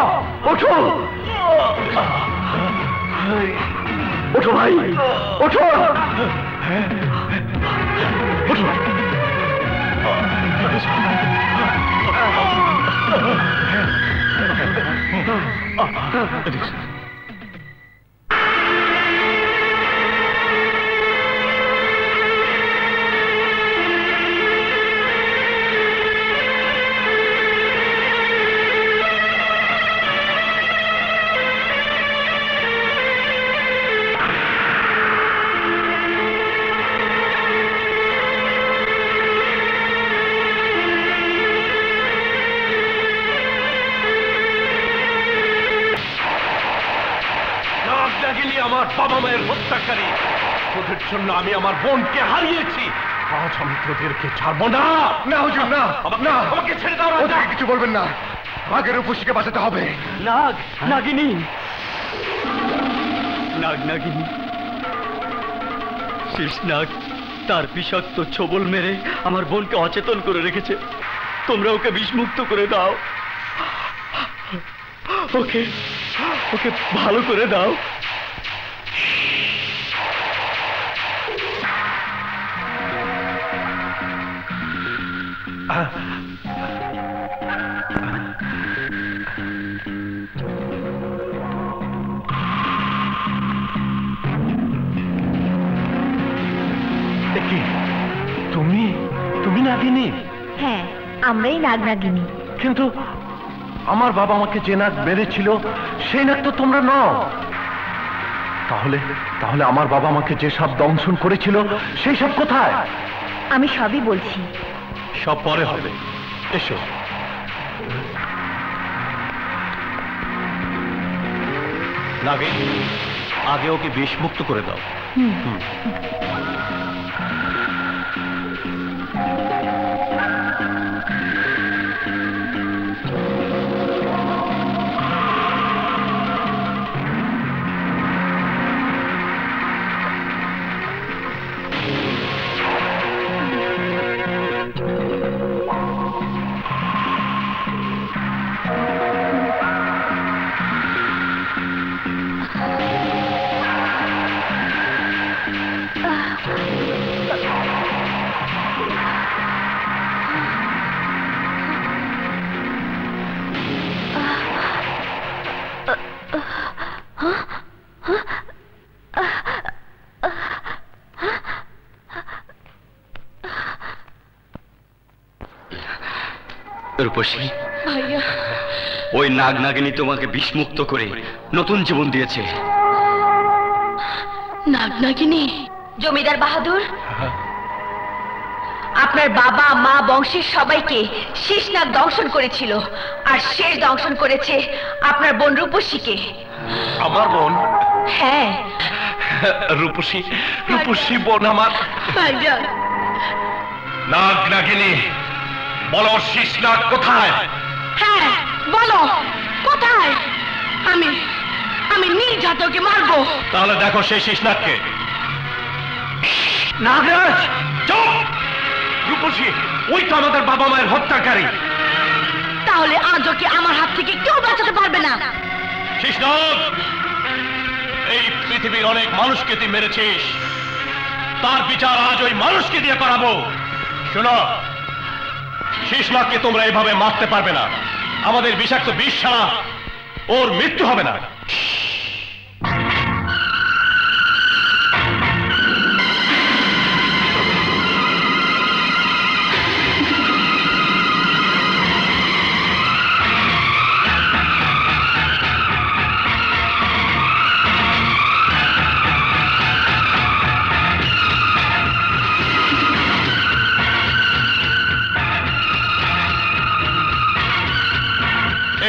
ওঠো ওঠো ভাই, ওঠো ওঠো। আমার বাবা মায়ের হত্যাকারী, তোদের জন্য আমি আমার বোনকে হারিয়েছি। আজ আমি তোদেরকে ছাড়বো না। না হুজুর, না না, আমাকে ছেড়ে দাও। ওদেরকে কিছু বলবেন না, আগের রূপসীকে বাঁচাতে হবে। নাগ নাগিনী, নাগ নাগিনী, শেষ নাগ তার বিষাক্ত ছোবল মেরে আমার বোনকে অচেতন করে রেখেছে। তোমরা ওকে বিষমুক্ত করে দাও, ওকে ওকে ভালো করে দাও। তুমি তুমি নাগিনী? হ্যাঁ, আমরাই নাগ নাগিনী। কিন্তু আমার বাবা আমাকে যে নাগ মেরেছিল সেই নাগ তো তোমরা নও। তাহলে তাহলে আমার বাবা আমাকে যে সাপ দংশন করেছিল সেই সাপ কোথায়? আমি সবই বলছি। সব পরে হবে, এসো। নাগিনী, আগে ওকে বিষমুক্ত করে দাও। রূপসী, ভাইয়া, ওই নাগ নাগিনী তোমাকে বিষমুক্ত করে নতুন জীবন দিয়েছে। নাগ নাগিনী? জমিদার বাহাদুর, আপনার বাবা মা বংশের সবাইকে শেষ নাগ দংশন করেছিল, আর শেষ দংশন করেছে আপনার বোন রূপসীকে। আমার বোন? হ্যাঁ। রূপসী, রূপসী বোন আমার। ভাইয়া, নাগ নাগিনী, বলো শেষ নাগ কোথায়? হ্যাঁ বলো কোথায়? আমি আমি নির্ঘাত ওকে মারবো। তাহলে দেখো সেই শেষ নাগকে। নাগরাজ, চুপ! রূপসী, ওই তো আমাদের বাবা মায়ের হত্যাকারী। তাহলে আজ ওকে আমার হাত থেকে কেউ বাঁচাতে পারবে না। শেষ নাগ, এই পৃথিবীর অনেক মানুষকে তুই মেরেছিস, তার বিচার আজ ওই মানুষকে দিয়ে করাবো। শোনো, শেষ নাগকে তোমরা এভাবে মারতে পারবে না। আমাদের বিষাক্ত বিষ ছাড়া ওর মৃত্যু হবে না।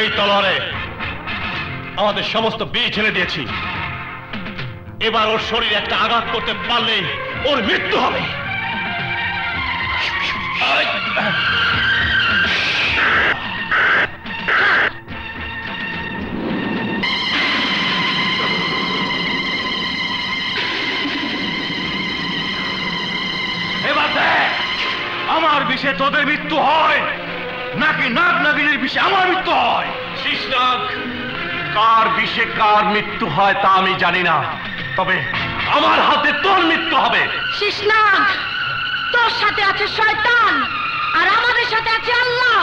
এই তলোয়ারে আমাদের সমস্ত বিষ ঢেলে দিয়েছি। এবার ওর শরীরে একটা আঘাত করতে পারলে ওর মৃত্যু হবে। তোদের মৃত্যু হয় নাকি নাগ নাগিনীর বিষে আমার মৃত্যু হয়? শীষনাগ, কার বিষে কার মৃত্যু হয় তা আমি জানি না, তবে আমার হাতে তোর মৃত্যু হবে। শীষনাগ, তোর সাথে আছে শয়তান আর আমাদের সাথে আছে আল্লাহ।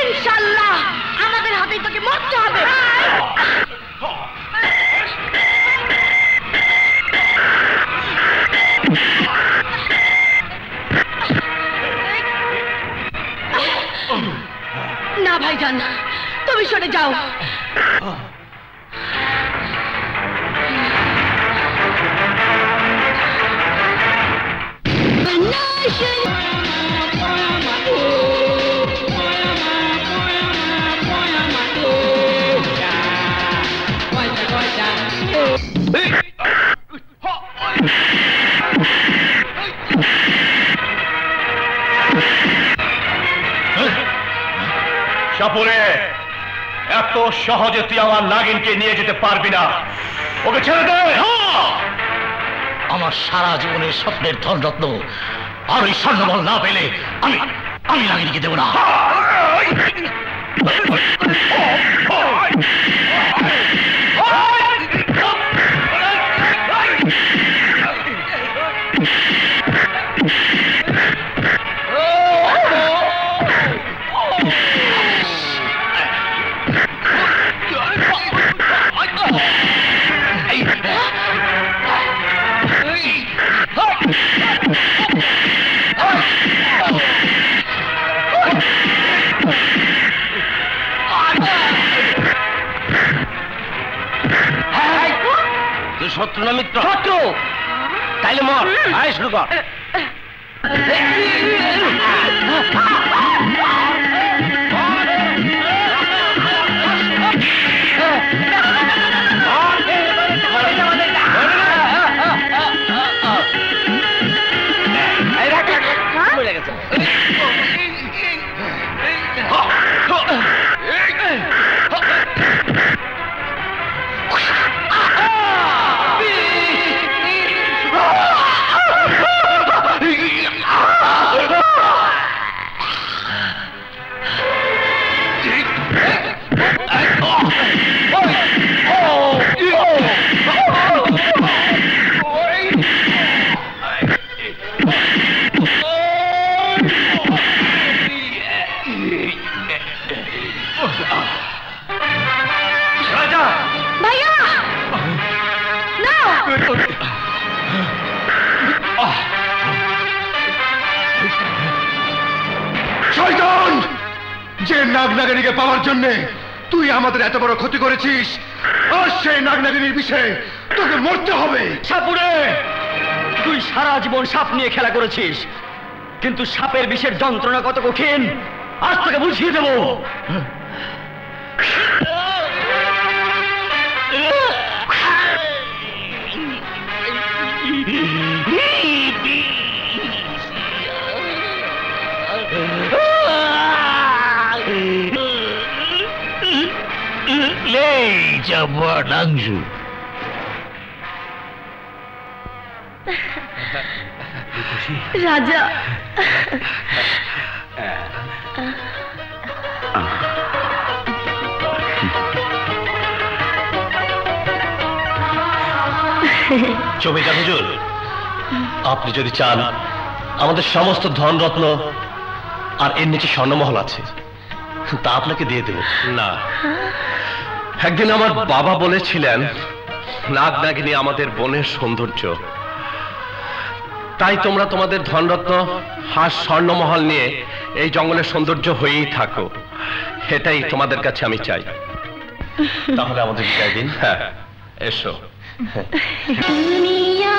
ইনশাআল্লাহ আমাদের হাতেই তোকে মরতে হবে। না ভাইজান, তুমি সরে যাও। সাপুরে, এত সহজে তুই আমার নাগিনকে নিয়ে যেতে পারবি না, ওকে ছেড়ে দে। আমার সারা জীবনের স্বপ্নের ধনরত্ন আর ওই স্বর্ণমল না পেলে আমি আমি নাগিনীকে দেব না। শত্রু না মিত্র? শত্রু। তাইলে মর, আয় শুরু কর। শয়তান, যে নাগনাগিনীকে পাওয়ার জন্য তুই আমাদের এত বড় ক্ষতি করেছিস, আর সেই নাগনাগিনীর বিষয়ে তোকে মরতে হবে। সাপুরে, তুই সারা জীবন সাপ নিয়ে খেলা করেছিস, কিন্তু সাপের বিষের যন্ত্রণা কত কঠিন আজ তোকে বুঝিয়ে দেব। রাজা, জমিদার হুজুর, আপনি যদি চান আমাদের সমস্ত ধনরত্ন আর এর নিচে স্বর্ণমহল আছে, তা আপনাকে দিয়ে দেব। না, একদিন আমার বাবা বলেছিলেন নাগনাগিনী আমাদের বনের সৌন্দর্য, তাই তোমরা তোমাদের ধনরত্ন হাঁস স্বর্ণমহল নিয়ে এই জঙ্গলের সৌন্দর্য হয়েই থাকো, এটাই তোমাদের কাছে আমি চাই। তাহলে আমাদের বিদায় দিন। হ্যাঁ, এসো। দুনিয়া